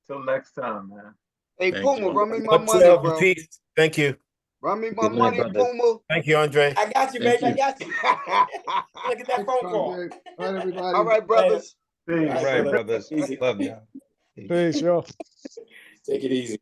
Till next time, man. Hey, Puma, run me my money, bro. Peace. Thank you. Run me my money, Puma. Thank you, Andre. I got you, baby. I got you. Look at that phone call. All right, everybody. All right, brothers. All right, brothers. Love you. Peace, yo. Take it easy.